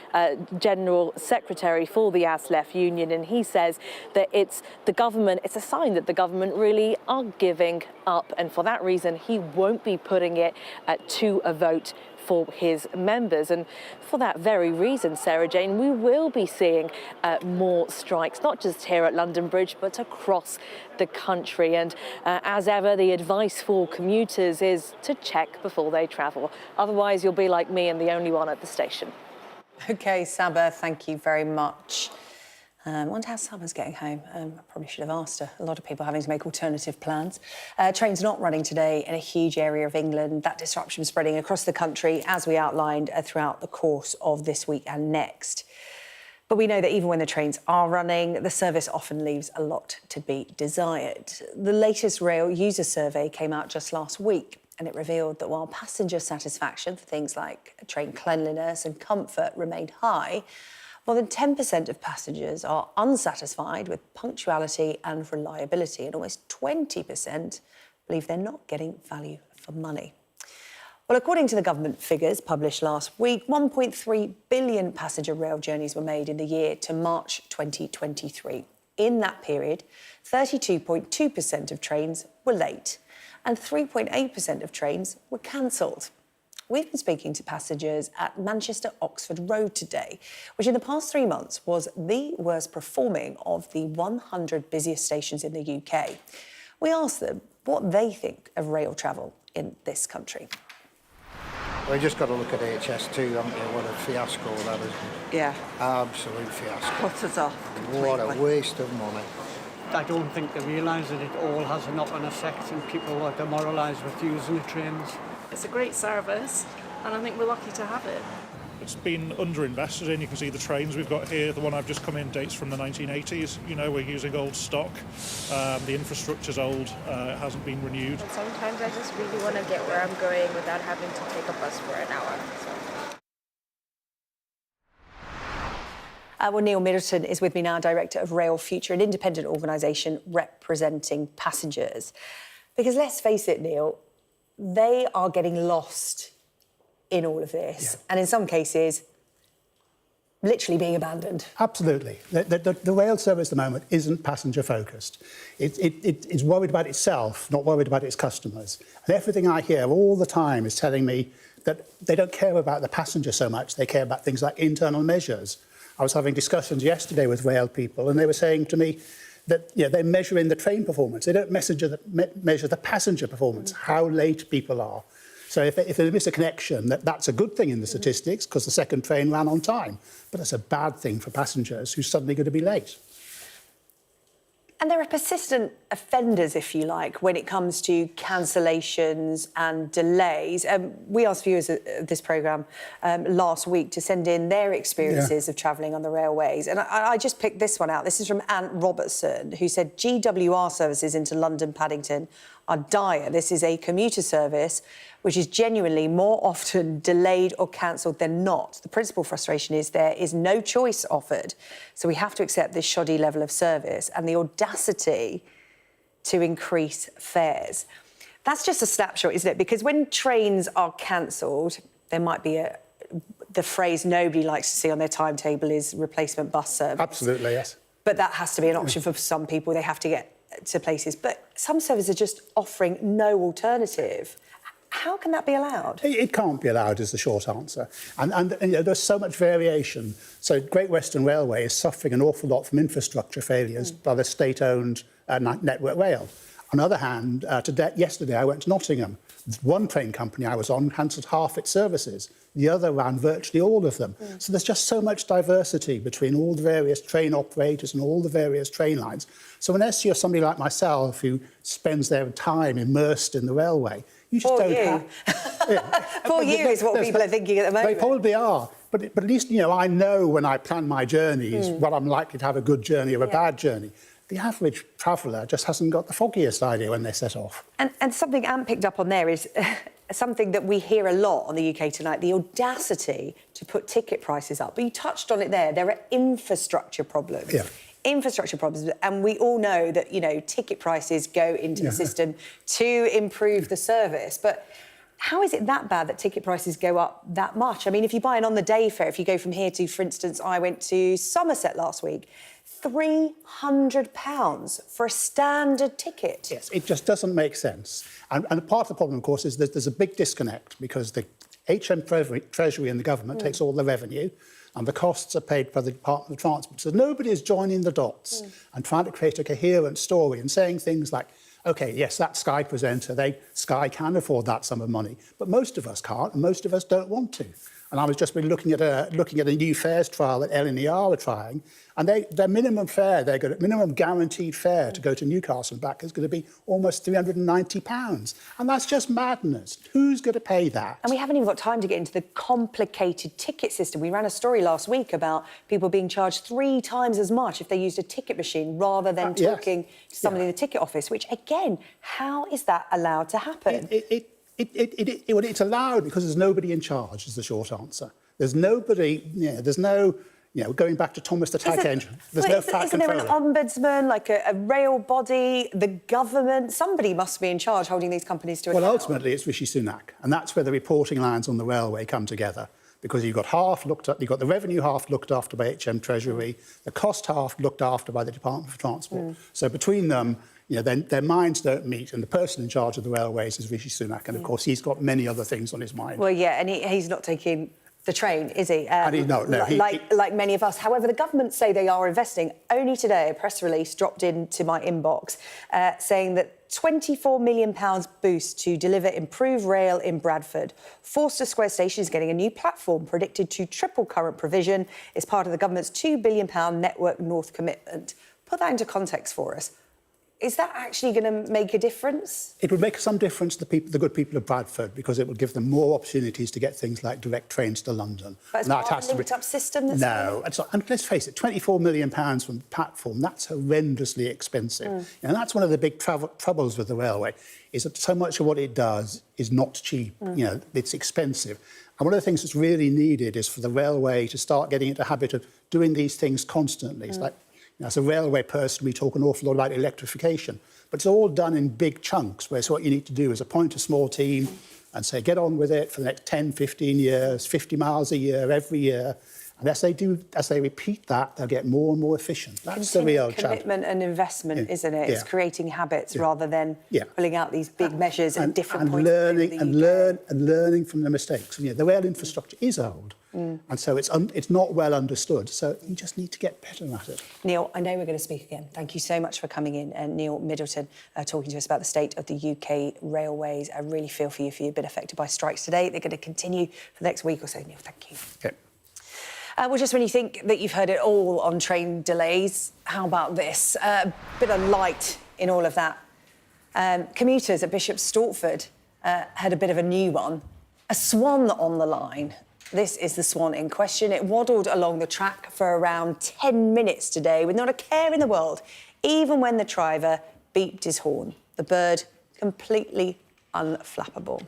General Secretary for the ASLEF union, and he says that it's a sign that the government really are giving up, and for that reason he won't be putting it to a vote for his members. And for that very reason, Sarah-Jane, we will be seeing more strikes, not just here at London Bridge, but across the country. And as ever, the advice for commuters is to check before they travel. Otherwise, you'll be like me and the only one at the station. OK, Sabah, thank you very much. I wonder how Sabah's getting home. I probably should have asked her. A lot of people having to make alternative plans. Trains not running today in a huge area of England. That disruption spreading across the country, as we outlined throughout the course of this week and next. But we know that even when the trains are running, the service often leaves a lot to be desired. The latest rail user survey came out just last week, and it revealed that while passenger satisfaction for things like train cleanliness and comfort remained high, more than 10% of passengers are unsatisfied with punctuality and reliability, and almost 20% believe they're not getting value for money. Well, according to the government figures published last week, 1.3 billion passenger rail journeys were made in the year to March 2023. In that period, 32.2% of trains were late and 3.8% of trains were cancelled. We've been speaking to passengers at Manchester-Oxford Road today, which in the past 3 months was the worst performing of the 100 busiest stations in the UK. We asked them what they think of rail travel in this country. We just got to look at HS2, haven't you? What a fiasco that is. Yeah. Absolute fiasco. Puts us off completely. What a waste of money. I don't think they realise that it all has a knock-on effect and people are demoralised with using the trains. It's a great service and I think we're lucky to have it. It's been underinvested in. You can see the trains we've got here. The one I've just come in dates from the 1980s. You know, we're using old stock. The infrastructure's old. It hasn't been renewed. Sometimes I just really want to get where I'm going without having to take a bus for an hour. Well, Neil Middleton is with me now, Director of Rail Future, an independent organisation representing passengers. Because let's face it, Neil, they are getting lost in all of this, and in some cases, literally being abandoned. Absolutely. The rail service at the moment isn't passenger-focused. It's worried about itself, not worried about its customers. And everything I hear all the time is telling me that they don't care about the passenger so much, they care about things like internal measures. I was having discussions yesterday with rail people, and they were saying to me that they're measuring the train performance. They don't measure the passenger performance, how late people are. So if they miss a connection, that's a good thing in the statistics because the second train ran on time. But that's a bad thing for passengers who's suddenly going to be late. And there are persistent offenders, if you like, when it comes to cancellations and delays. We asked viewers of this programme last week to send in their experiences of travelling on the railways. And I just picked this one out. This is from Ant Robertson, who said GWR services into London Paddington are dire. This is a commuter service which is genuinely more often delayed or cancelled than not. The principal frustration is there is no choice offered, so we have to accept this shoddy level of service and the audacity to increase fares. That's just a snapshot, isn't it? Because when trains are cancelled, there might be the phrase nobody likes to see on their timetable is replacement bus service. Absolutely, yes. But that has to be an option for some people. They have to get to places. But some services are just offering no alternative. How can that be allowed? It can't be allowed is the short answer. And there's so much variation. So Great Western Railway is suffering an awful lot from infrastructure failures by the state-owned Network Rail. On the other hand, yesterday I went to Nottingham. One train company I was on cancelled half its services. The other ran virtually all of them. So there's just so much diversity between all the various train operators and all the various train lines. So unless you're somebody like myself who spends their time immersed in the railway, you just don't have... For you is what people are thinking at the moment. They probably are. But at least, I know when I plan my journeys what I'm likely to have a good journey or a bad journey. The average traveller just hasn't got the foggiest idea when they set off. And something Anne picked up on there is something that we hear a lot on the UK Tonight, the audacity to put ticket prices up. But you touched on it there. There are infrastructure problems. Yeah. Infrastructure problems, and we all know that, ticket prices go into the system to improve the service. But how is it that bad that ticket prices go up that much? I mean, if you buy an on-the-day fare, if you go from here to, for instance, I went to Somerset last week, £300 for a standard ticket. Yes, it just doesn't make sense. And part of the problem, of course, is that there's a big disconnect because the HM Treasury and the government takes all the revenue and the costs are paid by the Department of Transport. So nobody is joining the dots and trying to create a coherent story and saying things like, OK, yes, that Sky presenter, Sky can afford that sum of money, but most of us can't and most of us don't want to. And I was just been looking at a new fares trial that LNER are trying, and their minimum fare, minimum guaranteed fare to go to Newcastle and back is going to be almost £390, and that's just madness. Who's going to pay that? And we haven't even got time to get into the complicated ticket system. We ran a story last week about people being charged 3 times as much if they used a ticket machine rather than talking to somebody in the ticket office. Which again, how is that allowed to happen? It's allowed because there's nobody in charge, is the short answer. There's nobody, there's no, going back to Thomas the Tank Engine, there's no fat Isn't there an ombudsman, like a rail body, the government? Somebody must be in charge holding these companies to account. Well, ultimately, it's Rishi Sunak, and that's where the reporting lines on the railway come together. Because you've got the revenue half looked after by HM Treasury, the cost half looked after by the Department for Transport. So between them, their minds don't meet, and the person in charge of the railways is Rishi Sunak, and of course he's got many other things on his mind. Well, yeah, and he's not taking the train, is he? Like many of us. However, the government say they are investing. Only today, a press release dropped into my inbox saying that £24 million boost to deliver improved rail in Bradford. Forster Square Station is getting a new platform predicted to triple current provision as part of the government's £2 billion Network North commitment. Put that into context for us. Is that actually going to make a difference? It would make some difference to the good people of Bradford because it would give them more opportunities to get things like direct trains to London. But it's part of a linked-up system? No. And let's face it, £24 million from the platform, that's horrendously expensive. And that's one of the big troubles with the railway, is that so much of what it does is not cheap. It's expensive. And one of the things that's really needed is for the railway to start getting into the habit of doing these things constantly. It's like, as a railway person, we talk an awful lot about electrification, but it's all done in big chunks, whereas what you need to do is appoint a small team and say, get on with it for the next 10, 15 years, 50 miles a year, every year. And as they repeat that, they'll get more and more efficient. That's the real challenge. Commitment and investment, isn't it? It's creating habits rather than pulling out these big measures at different points. And learning from the mistakes. The rail infrastructure is old. And so it's not well understood. So you just need to get better at it. Neil, I know we're going to speak again. Thank you so much for coming in. Neil Middleton talking to us about the state of the UK railways. I really feel for you if you've been affected by strikes today. They're going to continue for the next week or so. Neil, thank you. Okay. Well, just when you think that you've heard it all on train delays, how about this? A bit of light in all of that. Commuters at Bishop Stortford had a bit of a new one. A swan on the line. This is the swan in question. It waddled along the track for around 10 minutes today with not a care in the world, even when the driver beeped his horn. The bird completely unflappable.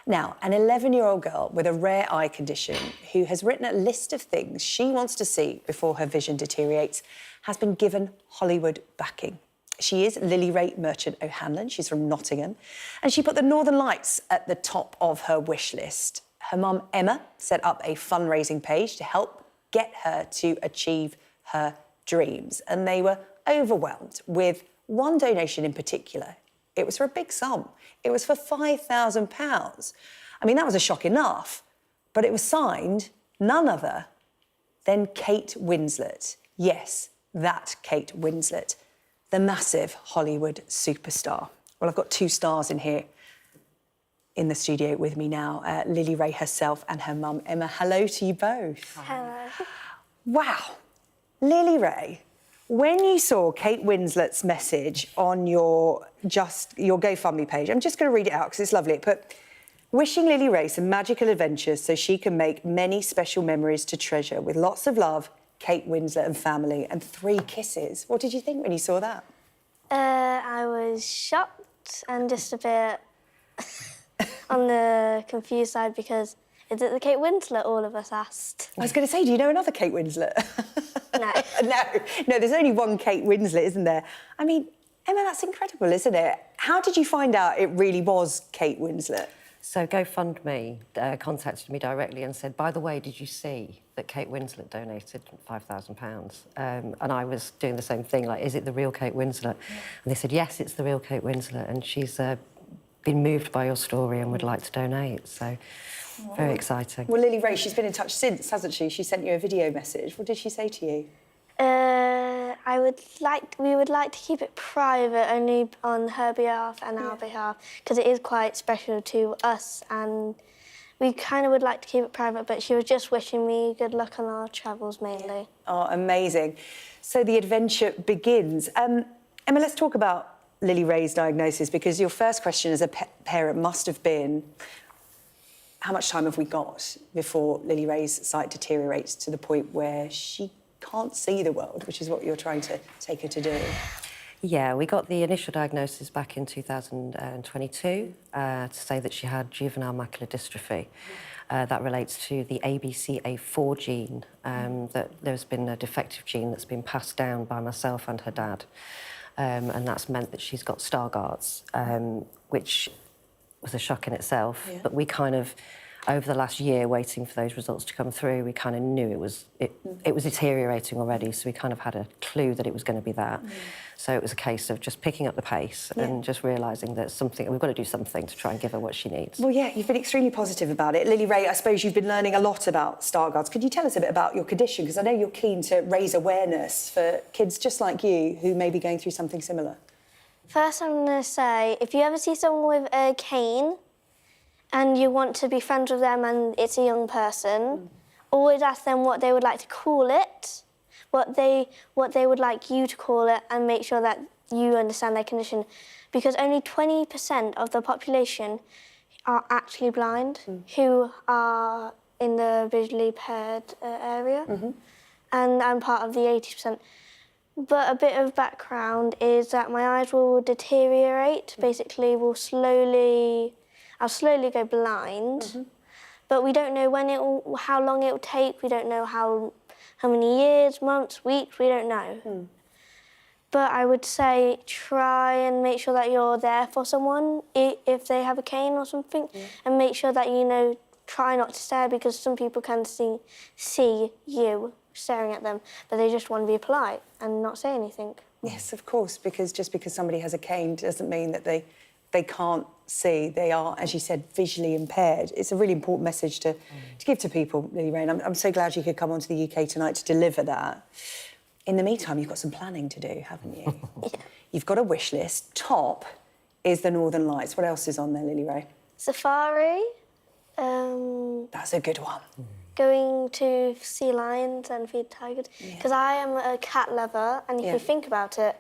Now, an 11-year-old girl with a rare eye condition who has written a list of things she wants to see before her vision deteriorates has been given Hollywood backing. She is Lily Ray Merchant O'Hanlon. She's from Nottingham. And she put the Northern Lights at the top of her wish list. Her mum, Emma, set up a fundraising page to help get her to achieve her dreams. And they were overwhelmed with one donation in particular. It was for a big sum. It was for £5,000. I mean, that was a shock enough. But it was signed none other than Kate Winslet. Yes, that Kate Winslet. The massive Hollywood superstar. Well, I've got two stars in here in the studio with me now, Lily Ray herself and her mum, Emma. Hello to you both. Hello. Wow. Lily Ray, when you saw Kate Winslet's message on your GoFundMe page, I'm just going to read it out because it's lovely. It put, wishing Lily Ray some magical adventures so she can make many special memories to treasure with lots of love, Kate Winslet and family, and 3 kisses. What did you think when you saw that? I was shocked and just a bit on the confused side because is it the Kate Winslet all of us asked? I was going to say, do you know another Kate Winslet? No. No, there's only one Kate Winslet, isn't there? I mean, Emma, that's incredible, isn't it? How did you find out it really was Kate Winslet? So GoFundMe contacted me directly and said, by the way, did you see that Kate Winslet donated £5,000? And I was doing the same thing, like, is it the real Kate Winslet? Yeah. And they said, yes, it's the real Kate Winslet, and she's been moved by your story and would like to donate, so very exciting. Well, Lily Ray, she's been in touch since, hasn't she? She sent you a video message. What did she say to you? We would like to keep it private, only on her behalf and our behalf, because it is quite special to us, and we kind of would like to keep it private, but she was just wishing me good luck on our travels, mainly. Oh, amazing. So the adventure begins. Emma, let's talk about Lily Ray's diagnosis, because your first question as a parent must have been, how much time have we got before Lily Ray's sight deteriorates to the point where she can't see the world, which is what you're trying to take her to do? Yeah, we got the initial diagnosis back in 2022 to say that she had juvenile macular dystrophy. That relates to the ABCA4 gene, that there's been a defective gene that's been passed down by myself and her dad. And that's meant that she's got Stargardt's, which was a shock in itself. Yeah. But we kind of, over the last year, waiting for those results to come through, we kind of knew it was deteriorating already, so we kind of had a clue that it was going to be that. So it was a case of just picking up the pace and just realising that we've got to do something to try and give her what she needs. Well, yeah, you've been extremely positive about it. Lily Ray, I suppose you've been learning a lot about Stargardt's. Could you tell us a bit about your condition? Because I know you're keen to raise awareness for kids just like you who may be going through something similar. First, I'm going to say, if you ever see someone with a cane and you want to be friends with them and it's a young person, always ask them what they would like to call it, what they would like you to call it, and make sure that you understand their condition. Because only 20% of the population are actually blind, who are in the visually impaired area. And I'm part of the 80%. But a bit of background is that my eyes will deteriorate, basically I'll slowly go blind, but we don't know how long it will take, we don't know how many years, months, weeks, we don't know. But I would say try and make sure that you're there for someone if they have a cane or something, and make sure that, try not to stare, because some people can see you staring at them, but they just want to be polite and not say anything. Yes, of course, because just because somebody has a cane doesn't mean that they they can't see. They are, as you said, visually impaired. It's a really important message to give to people, Lily Ray. And I'm so glad you could come onto the UK tonight to deliver that. In the meantime, you've got some planning to do, haven't you? You've got a wish list. Top is the Northern Lights. What else is on there, Lily Ray? Safari. That's a good one. Going to see lions and feed tigers. Because I am a cat lover, and if you think about it,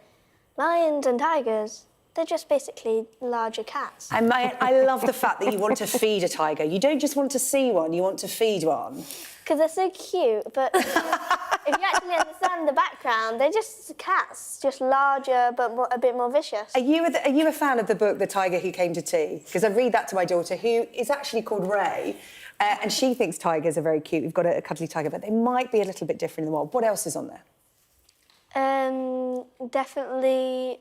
lions and tigers, they're just basically larger cats. And I love the fact that you want to feed a tiger. You don't just want to see one, you want to feed one. Because they're so cute, but if you actually understand the background, they're just cats, just larger but a bit more vicious. Are you a fan of the book The Tiger Who Came to Tea? Because I read that to my daughter, who is actually called Ray, and she thinks tigers are very cute. We've got a cuddly tiger, but they might be a little bit different in the wild. What else is on there? Definitely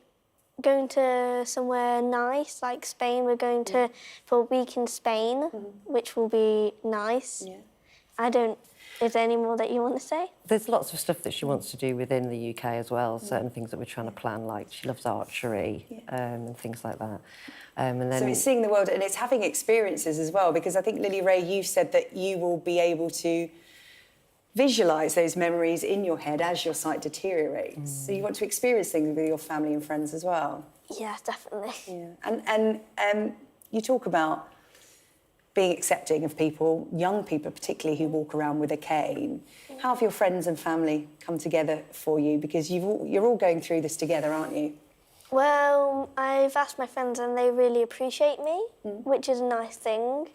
going to somewhere nice, like Spain. We're going to for a week in Spain, which will be nice. Is there any more that you want to say? There's lots of stuff that she wants to do within the UK as well, certain things that we're trying to plan, like she loves archery and things like that. And then... So it's seeing the world and it's having experiences as well, because I think, Lily Ray, you said that you will be able to visualise those memories in your head as your sight deteriorates. So you want to experience things with your family and friends as well? Yeah, definitely. Yeah. And you talk about being accepting of people, young people particularly, who walk around with a cane. How have your friends and family come together for you? Because you're all going through this together, aren't you? Well, I've asked my friends and they really appreciate me, which is a nice thing.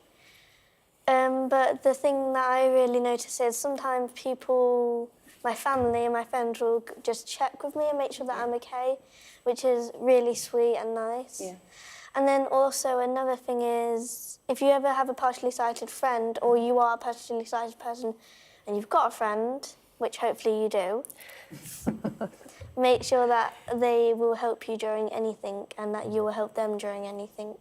But the thing that I really notice is sometimes people, my family and my friends will just check with me and make sure that I'm okay, which is really sweet and nice. Yeah. And then also another thing is, if you ever have a partially sighted friend or you are a partially sighted person and you've got a friend, which hopefully you do, make sure that they will help you during anything and that you will help them during anything.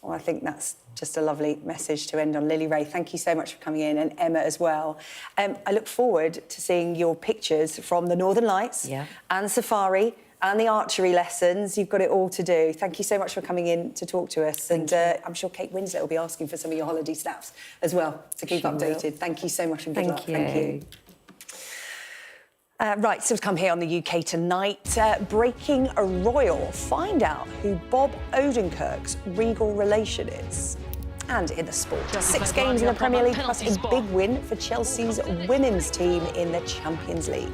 Well, I think that's just a lovely message to end on. Lily Ray, thank you so much for coming in, and Emma as well. I look forward to seeing your pictures from the Northern Lights and Safari and the archery lessons. You've got it all to do. Thank you so much for coming in to talk to us. And I'm sure Kate Winslet will be asking for some of your holiday snaps as well to keep updated. Thank you so much and good luck. Thank you. Right, so to come here on the UK tonight, breaking a royal. Find out who Bob Odenkirk's regal relation is. And in the sport, 6 games in the Premier League plus a big win for Chelsea's women's team in the Champions League.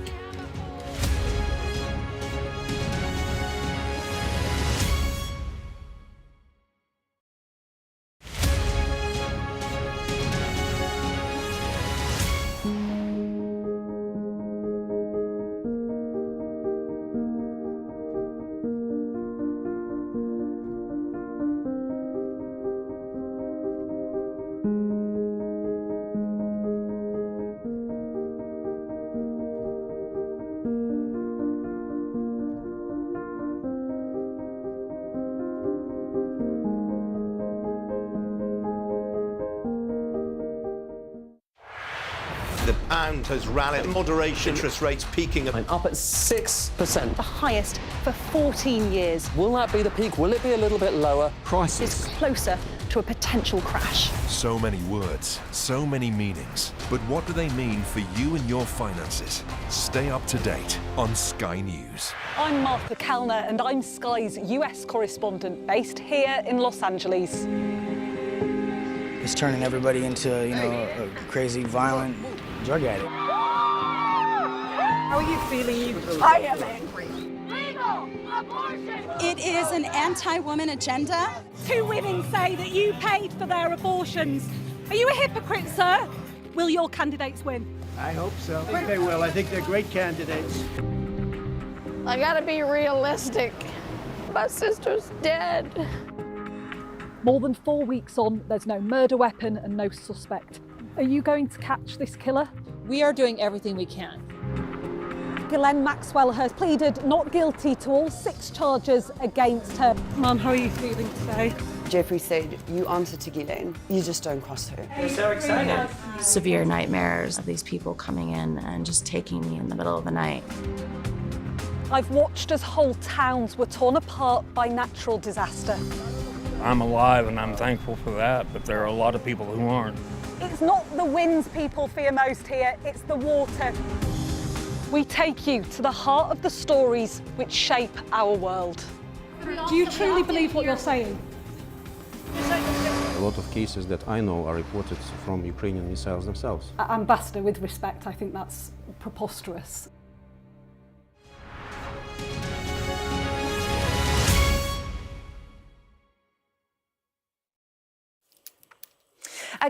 The pound has rallied. Moderation interest rates peaking up at 6%. The highest for 14 years. Will that be the peak? Will it be a little bit lower? Crisis. It's closer to a potential crash. So many words, so many meanings. But what do they mean for you and your finances? Stay up to date on Sky News. I'm Martha Kellner and I'm Sky's US correspondent based here in Los Angeles. It's turning everybody into, a crazy, violent drug addict. How are you feeling? I am angry. It is an anti-woman agenda. 2 women say that you paid for their abortions. Are you a hypocrite, sir? Will your candidates win? I hope so. I think they will. I think they're great candidates. I gotta be realistic. My sister's dead. More than 4 weeks on, there's no murder weapon and no suspect. Are you going to catch this killer? We are doing everything we can. Ghislaine Maxwell has pleaded not guilty to all 6 charges against her. Mum, how are you feeling today? Jeffrey said, you answer to Ghislaine, you just don't cross her. We're so excited. Severe nightmares of these people coming in and just taking me in the middle of the night. I've watched as whole towns were torn apart by natural disaster. I'm alive and I'm thankful for that, but there are a lot of people who aren't. It's not the winds people fear most here, it's the water. We take you to the heart of the stories which shape our world. Do you truly believe what you're saying? A lot of cases that I know are reported from Ukrainian missiles themselves. Ambassador, with respect, I think that's preposterous.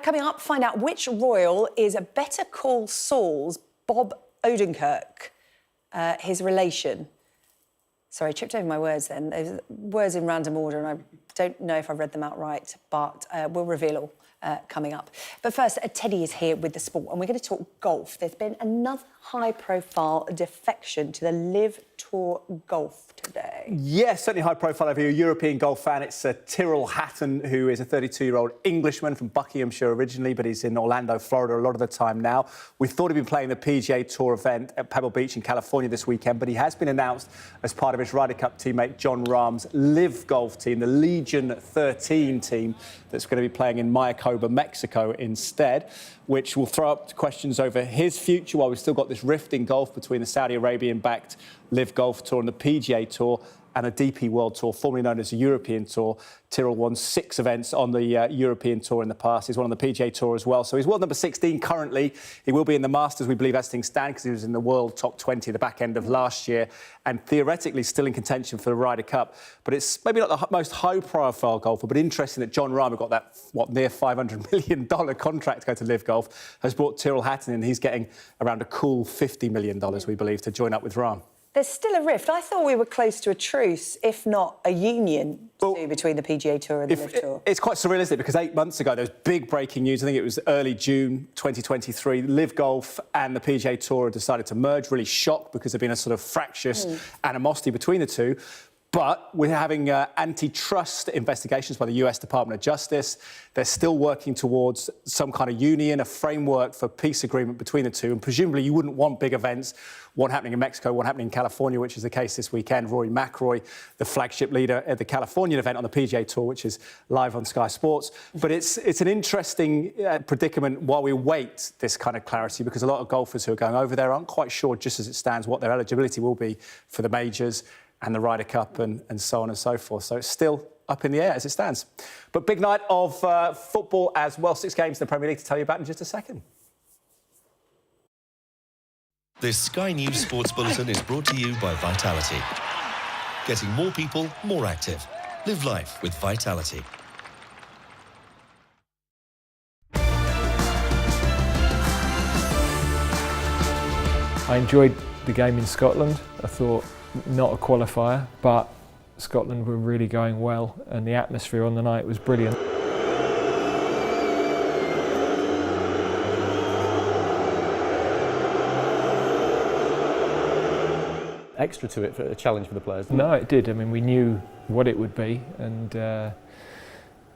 Coming up, find out which royal is a Better Call Saul's Bob Odenkirk, his relation. Sorry, I tripped over my words then. There's words in random order, and I don't know if I've read them out right, but we'll reveal all coming up. But first, Teddy is here with the sport, and we're going to talk golf. There's been another high-profile defection to the Live Tour Golf today. Yes, certainly high profile over here. European golf fan. It's Tyrrell Hatton, who is a 32-year-old Englishman from Buckinghamshire originally, but he's in Orlando, Florida a lot of the time now. We thought he'd been playing the PGA Tour event at Pebble Beach in California this weekend, but he has been announced as part of his Ryder Cup teammate Jon Rahm's Live Golf team, the Legion 13 team that's going to be playing in Mayakoba, Mexico instead, which will throw up questions over his future while we've still got this rift in golf between the Saudi Arabian-backed Live Golf Tour and the PGA Tour and a DP World Tour, formerly known as the European Tour. Tyrrell won 6 events on the European Tour in the past. He's won on the PGA Tour as well. So he's world number 16 currently. He will be in the Masters, we believe, as things stand, because he was in the world top 20 at the back end of last year and theoretically still in contention for the Ryder Cup. But it's maybe not the most high-profile golfer, but interesting that Jon Rahm, who got that, near $500 million contract to go to Live Golf, has brought Tyrrell Hatton in. He's getting around a cool $50 million, we believe, to join up with Rahm. There's still a rift. I thought we were close to a truce, if not a union, between the PGA Tour and the Live Tour. It's quite surreal, isn't it? Because 8 months ago, there was big breaking news. I think it was early June 2023. Live Golf and the PGA Tour decided to merge, really shocked because there'd been a sort of fractious animosity between the two. But we're having antitrust investigations by the US Department of Justice. They're still working towards some kind of union, a framework for peace agreement between the two. And presumably you wouldn't want big events, one happening in Mexico, one happening in California, which is the case this weekend. Rory McIlroy, the flagship leader at the Californian event on the PGA Tour, which is live on Sky Sports. But it's an interesting predicament while we wait this kind of clarity, because a lot of golfers who are going over there aren't quite sure, just as it stands, what their eligibility will be for the majors and the Ryder Cup and so on and so forth. So it's still up in the air as it stands. But big night of football as well. 6 games in the Premier League to tell you about in just a second. This Sky News Sports Bulletin is brought to you by Vitality. Getting more people more active. Live life with Vitality. I enjoyed the game in Scotland. I thought, not a qualifier, but Scotland were really going well and the atmosphere on the night was brilliant. Extra to it for a challenge for the players? No, it did. I mean, we knew what it would be, and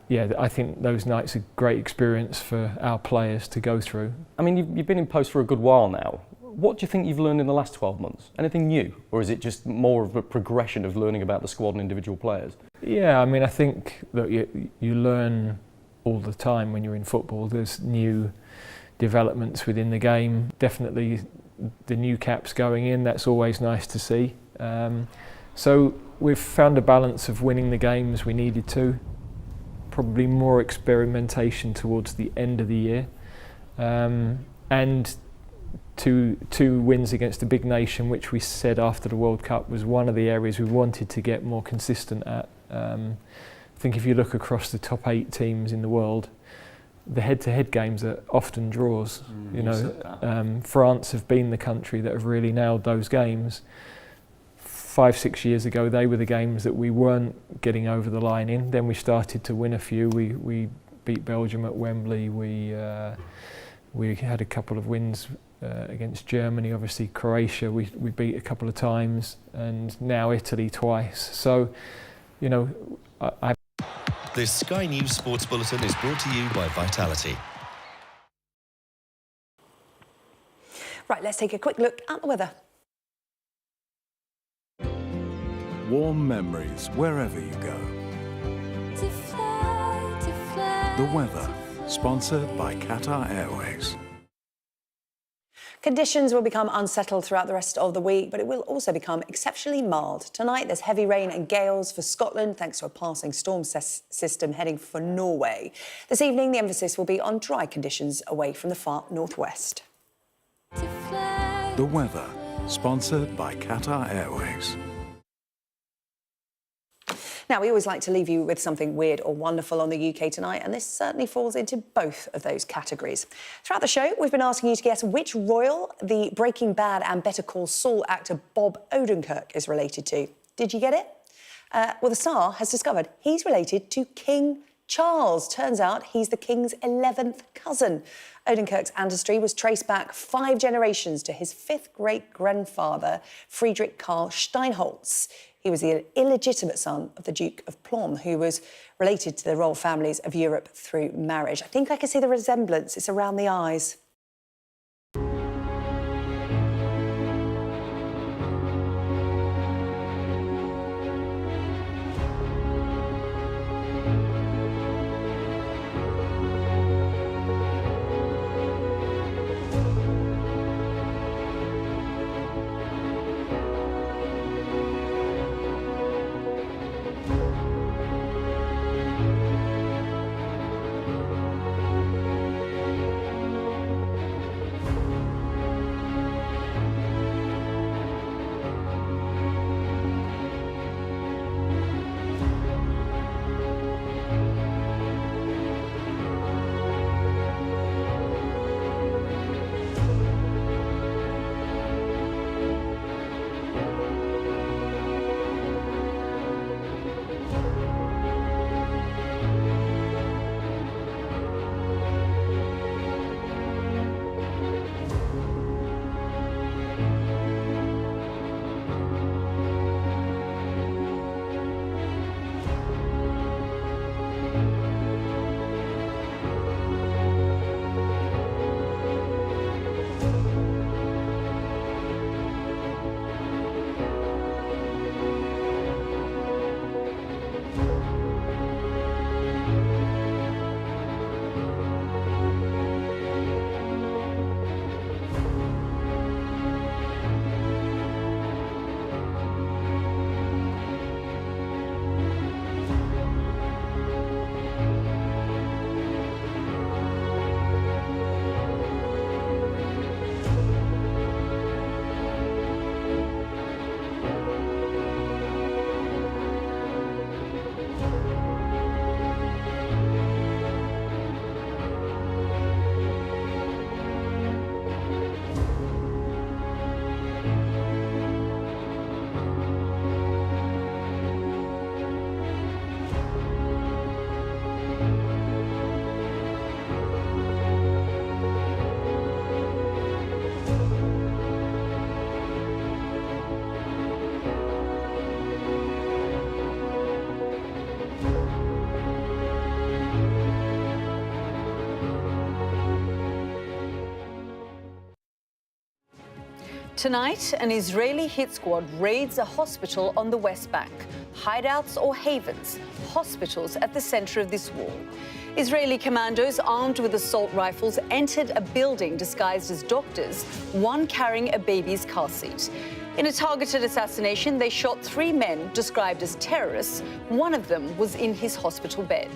yeah, I think those nights are a great experience for our players to go through. I mean, you've been in post for a good while now. What do you think you've learned in the last 12 months? Anything new? Or is it just more of a progression of learning about the squad and individual players? Yeah, I mean, I think that you learn all the time when you're in football. There's new developments within the game. Definitely the new caps going in, that's always nice to see. So we've found a balance of winning the games we needed to. Probably more experimentation towards the end of the year. And two wins against a big nation, which we said after the World Cup was one of the areas we wanted to get more consistent at. I think if you look across the top 8 teams in the world, the head-to-head games are often draws. You know, France have been the country that have really nailed those games. 5-6 years ago, they were the games that we weren't getting over the line in. Then we started to win a few. We beat Belgium at Wembley. We had a couple of wins against Germany, obviously Croatia we beat a couple of times, and now Italy twice. So, you know, This Sky News Sports Bulletin is brought to you by Vitality. Right, let's take a quick look at the weather. Warm memories wherever you go. The weather, sponsored by Qatar Airways. Conditions will become unsettled throughout the rest of the week, but it will also become exceptionally mild. Tonight, there's heavy rain and gales for Scotland, thanks to a passing storm system heading for Norway. This evening, the emphasis will be on dry conditions away from the far northwest. The weather, sponsored by Qatar Airways. Now, we always like to leave you with something weird or wonderful on the UK tonight, and this certainly falls into both of those categories. Throughout the show, we've been asking you to guess which royal the Breaking Bad and Better Call Saul actor Bob Odenkirk is related to. Did you get it? Well, the star has discovered he's related to King Charles. Turns out he's the King's 11th cousin. Odenkirk's ancestry was traced back 5 generations to his 5th great-grandfather, Friedrich Karl Steinholtz. He was the illegitimate son of the Duke of Plon, who was related to the royal families of Europe through marriage. I think I can see the resemblance. It's around the eyes. Tonight, an Israeli hit squad raids a hospital on the West Bank. Hideouts or havens, hospitals at the centre of this war. Israeli commandos armed with assault rifles entered a building disguised as doctors, one carrying a baby's car seat. In a targeted assassination, they shot 3 men described as terrorists. One of them was in his hospital bed.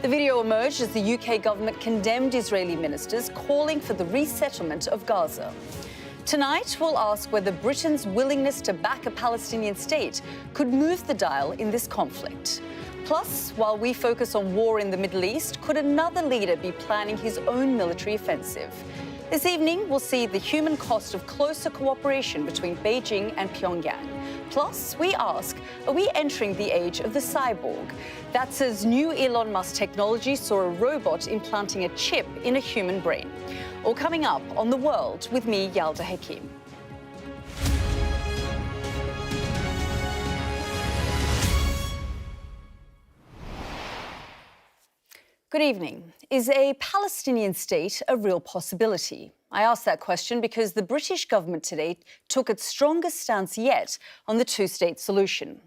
The video emerged as the UK government condemned Israeli ministers calling for the resettlement of Gaza. Tonight, we'll ask whether Britain's willingness to back a Palestinian state could move the dial in this conflict. Plus, while we focus on war in the Middle East, could another leader be planning his own military offensive? This evening, we'll see the human cost of closer cooperation between Beijing and Pyongyang. Plus, we ask, are we entering the age of the cyborg? That's as new Elon Musk technology saw a robot implanting a chip in a human brain. All coming up on The World with me, Yalda Hakim. Good evening. Is a Palestinian state a real possibility? I ask that question because the British government today took its strongest stance yet on the two-state solution.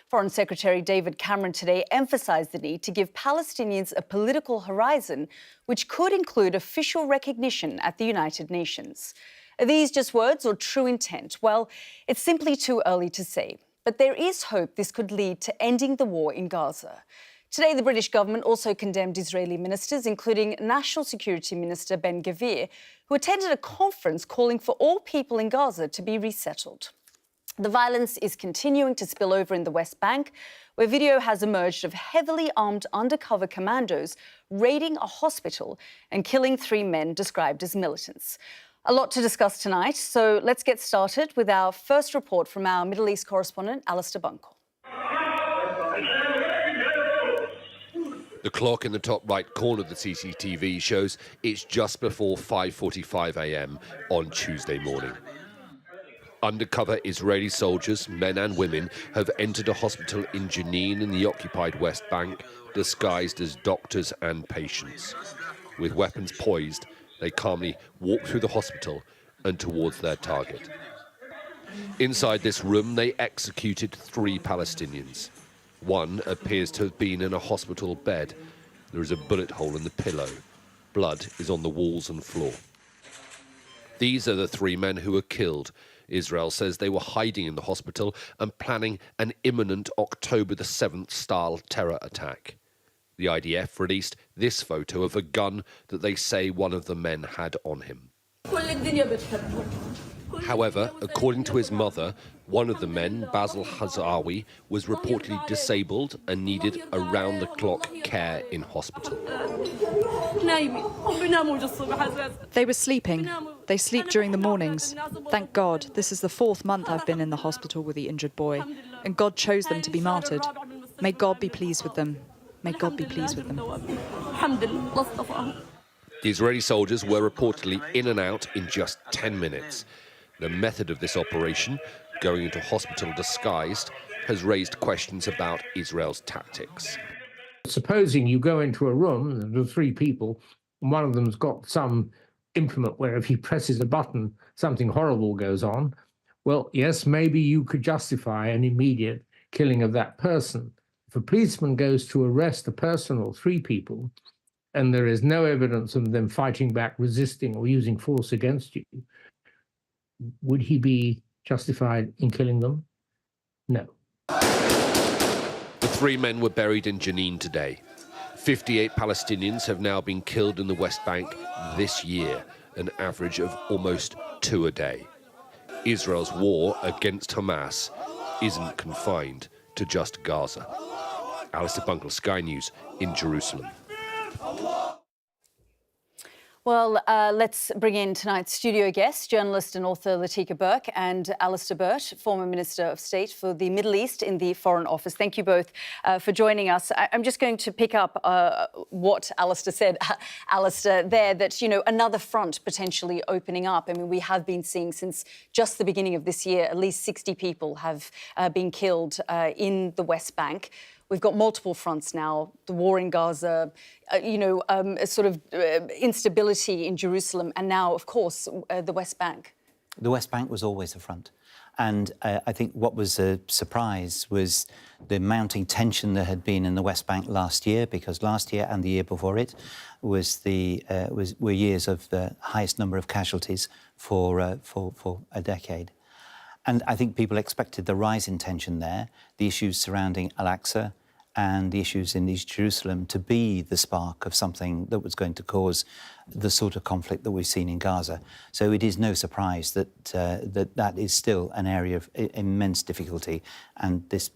Foreign Secretary David Cameron today emphasised the need to give Palestinians a political horizon which could include official recognition at the United Nations. Are these just words or true intent? Well, it's simply too early to say. But there is hope this could lead to ending the war in Gaza. Today, the British government also condemned Israeli ministers, including National Security Minister Ben-Gvir, who attended a conference calling for all people in Gaza to be resettled. The violence is continuing to spill over in the West Bank, where video has emerged of heavily armed undercover commandos raiding a hospital and killing 3 men described as militants. A lot to discuss tonight, so let's get started with our first report from our Middle East correspondent, Alistair Bunkle. The clock in the top right corner of the CCTV shows it's just before 5:45 a.m. on Tuesday morning. Undercover Israeli soldiers, men and women, have entered a hospital in Jenin in the occupied West Bank, disguised as doctors and patients. With weapons poised, they calmly walk through the hospital and towards their target. Inside this room, they executed 3 Palestinians. One appears to have been in a hospital bed. There is a bullet hole in the pillow. Blood is on the walls and floor. These are the 3 men who were killed. Israel says they were hiding in the hospital and planning an imminent October the 7th style terror attack. The IDF released this photo of a gun that they say one of the men had on him. However, according to his mother, one of the men, Basil Hazawi, was reportedly disabled and needed around-the-clock care in hospital. They were sleeping. They sleep during the mornings. Thank God, this is the 4th month I've been in the hospital with the injured boy, and God chose them to be martyred. May God be pleased with them. May God be pleased with them. The Israeli soldiers were reportedly in and out in just 10 minutes. The method of this operation, going into hospital disguised, has raised questions about Israel's tactics. Supposing you go into a room, there are 3 people, and one of them's got some implement where if he presses a button, something horrible goes on. Well, yes, maybe you could justify an immediate killing of that person. If a policeman goes to arrest a person or 3 people, and there is no evidence of them fighting back, resisting, or using force against you, would he be justified in killing them? No. The 3 men were buried in Jenin today. 58 Palestinians have now been killed in the West Bank this year, an average of almost 2 a day. Israel's war against Hamas isn't confined to just Gaza. Alistair Bunkle, Sky News in Jerusalem. Well, let's bring in tonight's studio guests, journalist and author Latika Burke and Alistair Burt, former Minister of State for the Middle East in the Foreign Office. Thank you both for joining us. I'm just going to pick up what Alistair said, Alistair, there, that, you know, another front potentially opening up. I mean, we have been seeing since just the beginning of this year, at least 60 people have been killed in the West Bank. We've got multiple fronts now, the war in Gaza, a sort of instability in Jerusalem, and now, of course, the West Bank. The West Bank was always the front. And I think what was a surprise was the mounting tension there had been in the West Bank last year, because last year and the year before it were years of the highest number of casualties for a decade. And I think people expected the rise in tension there, the issues surrounding Al-Aqsa and the issues in East Jerusalem to be the spark of something that was going to cause the sort of conflict that we've seen in Gaza. So it is no surprise that that is still an area of immense difficulty and this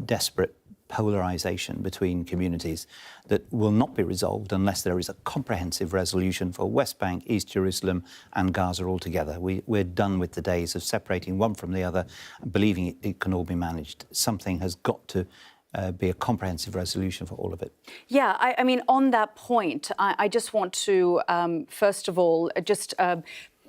desperate polarisation between communities that will not be resolved unless there is a comprehensive resolution for West Bank, East Jerusalem and Gaza altogether. We're done with the days of separating one from the other and believing it can all be managed. Something has got to be a comprehensive resolution for all of it. Yeah, I mean, on that point, I just want to, first of all, just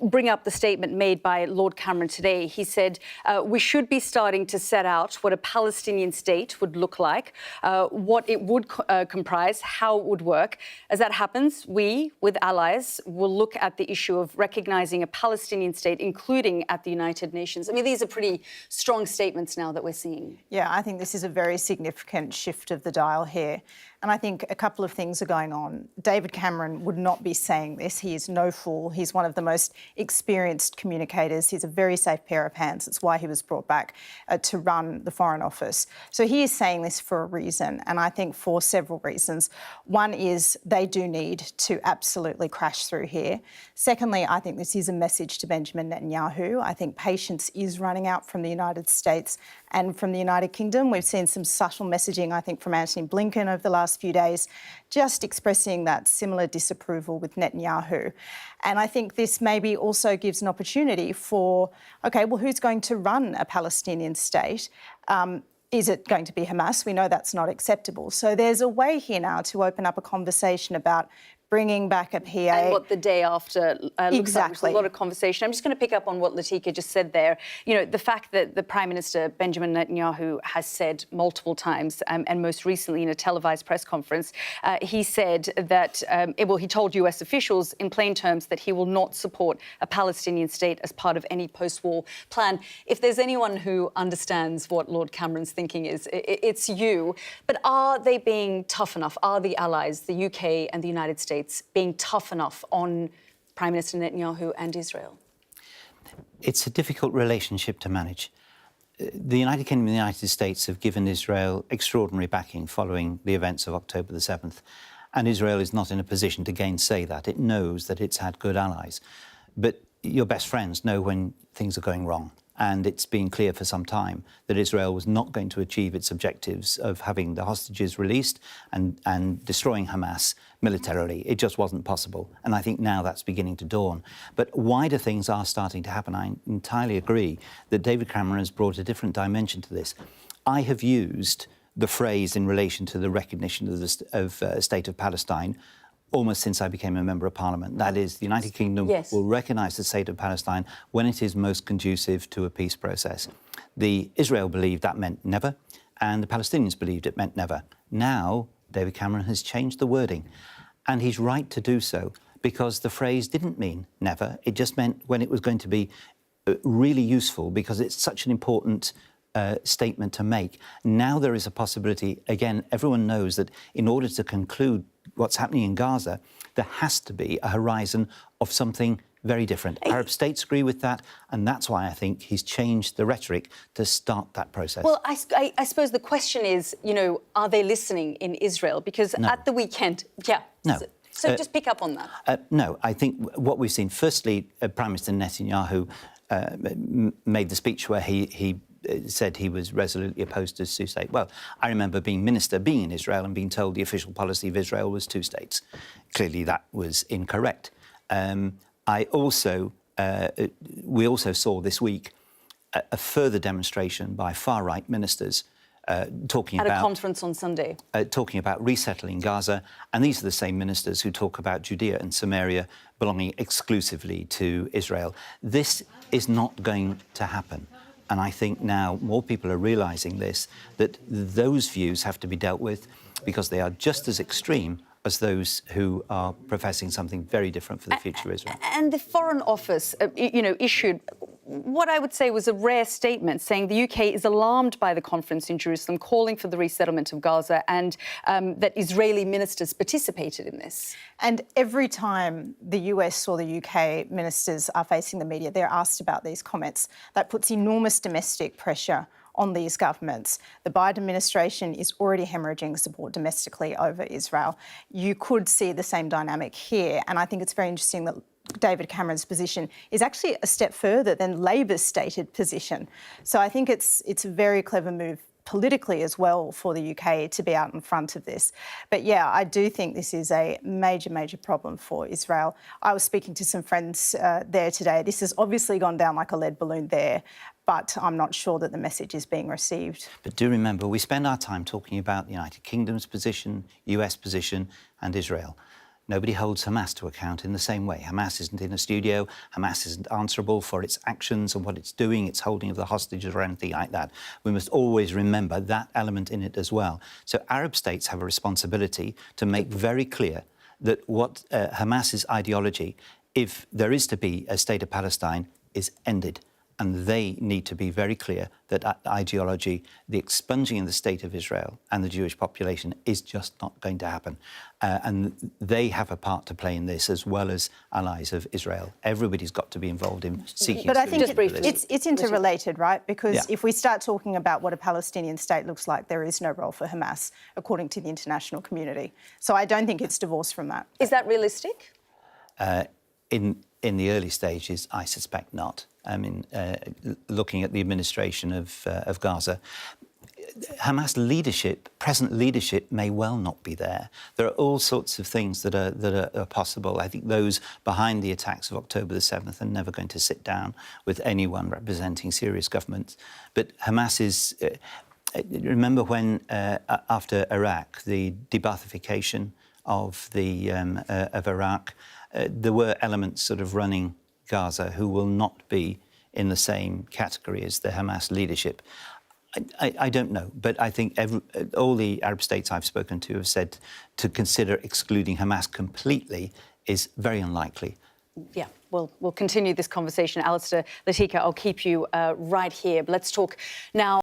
bring up the statement made by Lord Cameron today. He said, we should be starting to set out what a Palestinian state would look like, what it would comprise, how it would work. As that happens, we, with allies, will look at the issue of recognising a Palestinian state, including at the United Nations. I mean, these are pretty strong statements now that we're seeing. Yeah, I think this is a very significant shift of the dial here. And I think a couple of things are going on. David Cameron would not be saying this. He is no fool. He's one of the most experienced communicators. He's a very safe pair of hands. It's why he was brought back to run the Foreign Office. So he is saying this for a reason, and I think for several reasons. One is they do need to absolutely crash through here. Secondly, I think this is a message to Benjamin Netanyahu. I think patience is running out from the United States and from the United Kingdom. We've seen some subtle messaging, I think, from Antony Blinken over the last few days, just expressing that similar disapproval with Netanyahu. And I think this maybe also gives an opportunity for, OK, well, who's going to run a Palestinian state? Is it going to be Hamas? We know that's not acceptable. So there's a way here now to open up a conversation about bringing back a PA. And what the day after looks like. Exactly. There's a lot of conversation. I'm just going to pick up on what Latika just said there. You know, the fact that the Prime Minister, Benjamin Netanyahu, has said multiple times, and most recently in a televised press conference, he said that, he told US officials in plain terms that he will not support a Palestinian state as part of any post-war plan. If there's anyone who understands what Lord Cameron's thinking is, it's you. But are they being tough enough? Are the allies, the UK and the United States, being tough enough on Prime Minister Netanyahu and Israel? It's a difficult relationship to manage. The United Kingdom and the United States have given Israel extraordinary backing following the events of October the 7th, and Israel is not in a position to gainsay that. It knows that it's had good allies. But your best friends know when things are going wrong. And it's been clear for some time that Israel was not going to achieve its objectives of having the hostages released and destroying Hamas militarily. It just wasn't possible. And I think now that's beginning to dawn. But wider things are starting to happen. I entirely agree that David Cameron has brought a different dimension to this. I have used the phrase in relation to the recognition of the State of Palestine almost since I became a Member of Parliament. That is, the United Kingdom will recognise the State of Palestine when it is most conducive to a peace process. Israel believed that meant never, and the Palestinians believed it meant never. Now, David Cameron has changed the wording, and he's right to do so, because the phrase didn't mean never. It just meant when it was going to be really useful, because it's such an important statement to make. Now there is a possibility, again, everyone knows that in order to conclude what's happening in Gaza, there has to be a horizon of something very different. Arab states agree with that, and that's why I think he's changed the rhetoric to start that process. Well, I suppose the question is, you know, are they listening in Israel? Because at the weekend, No. So just pick up on that. No, I think what we've seen, firstly, Prime Minister Netanyahu made the speech where he said he was resolutely opposed to two states. Well, I remember being minister, being in Israel and being told the official policy of Israel was two states. Clearly that was incorrect. We also saw this week a further demonstration by far-right ministers talking at about... a conference on Sunday. Talking about resettling Gaza, and these are the same ministers who talk about Judea and Samaria belonging exclusively to Israel. This is not going to happen. And I think now more people are realising this, that those views have to be dealt with because they are just as extreme as those who are professing something very different for the future of Israel. And the Foreign Office, issued what I would say was a rare statement saying the UK is alarmed by the conference in Jerusalem, calling for the resettlement of Gaza, and that Israeli ministers participated in this. And every time the US or the UK ministers are facing the media, they're asked about these comments. That puts enormous domestic pressure on these governments. The Biden administration is already hemorrhaging support domestically over Israel. You could see the same dynamic here, and I think it's very interesting that David Cameron's position is actually a step further than Labor's stated position. So I think it's a very clever move politically as well for the UK to be out in front of this. But yeah, I do think this is a major, major problem for Israel. I was speaking to some friends there today. This has obviously gone down like a lead balloon there, but I'm not sure that the message is being received. But do remember, we spend our time talking about the United Kingdom's position, US position and Israel. This is Nobody holds Hamas to account in the same way. Hamas isn't in a studio. Hamas isn't answerable for its actions and what it's doing, its holding of the hostages or anything like that. We must always remember that element in it as well. So Arab states have a responsibility to make very clear that what Hamas's ideology, if there is to be a state of Palestine, is ended. And they need to be very clear that ideology, the expunging of the state of Israel and the Jewish population is just not going to happen. And they have a part to play in this, as well as allies of Israel. Everybody's got to be involved in seeking... But I think it's interrelated, right? Because if we start talking about what a Palestinian state looks like, there is no role for Hamas, according to the international community. So I don't think it's divorced from that. Is that realistic? In the early stages, I suspect not. I mean, looking at the administration of Gaza, Hamas leadership, present leadership, may well not be there. There are all sorts of things that are possible. I think those behind the attacks of October the 7th are never going to sit down with anyone representing serious governments. But Hamas is... remember when, after Iraq, the de-Baathification of Iraq, there were elements sort of running Gaza who will not be in the same category as the Hamas leadership. I don't know, but I think all the Arab states I've spoken to have said to consider excluding Hamas completely is very unlikely. Yeah, we'll continue this conversation. Alistair, Latika, I'll keep you right here. But let's talk now.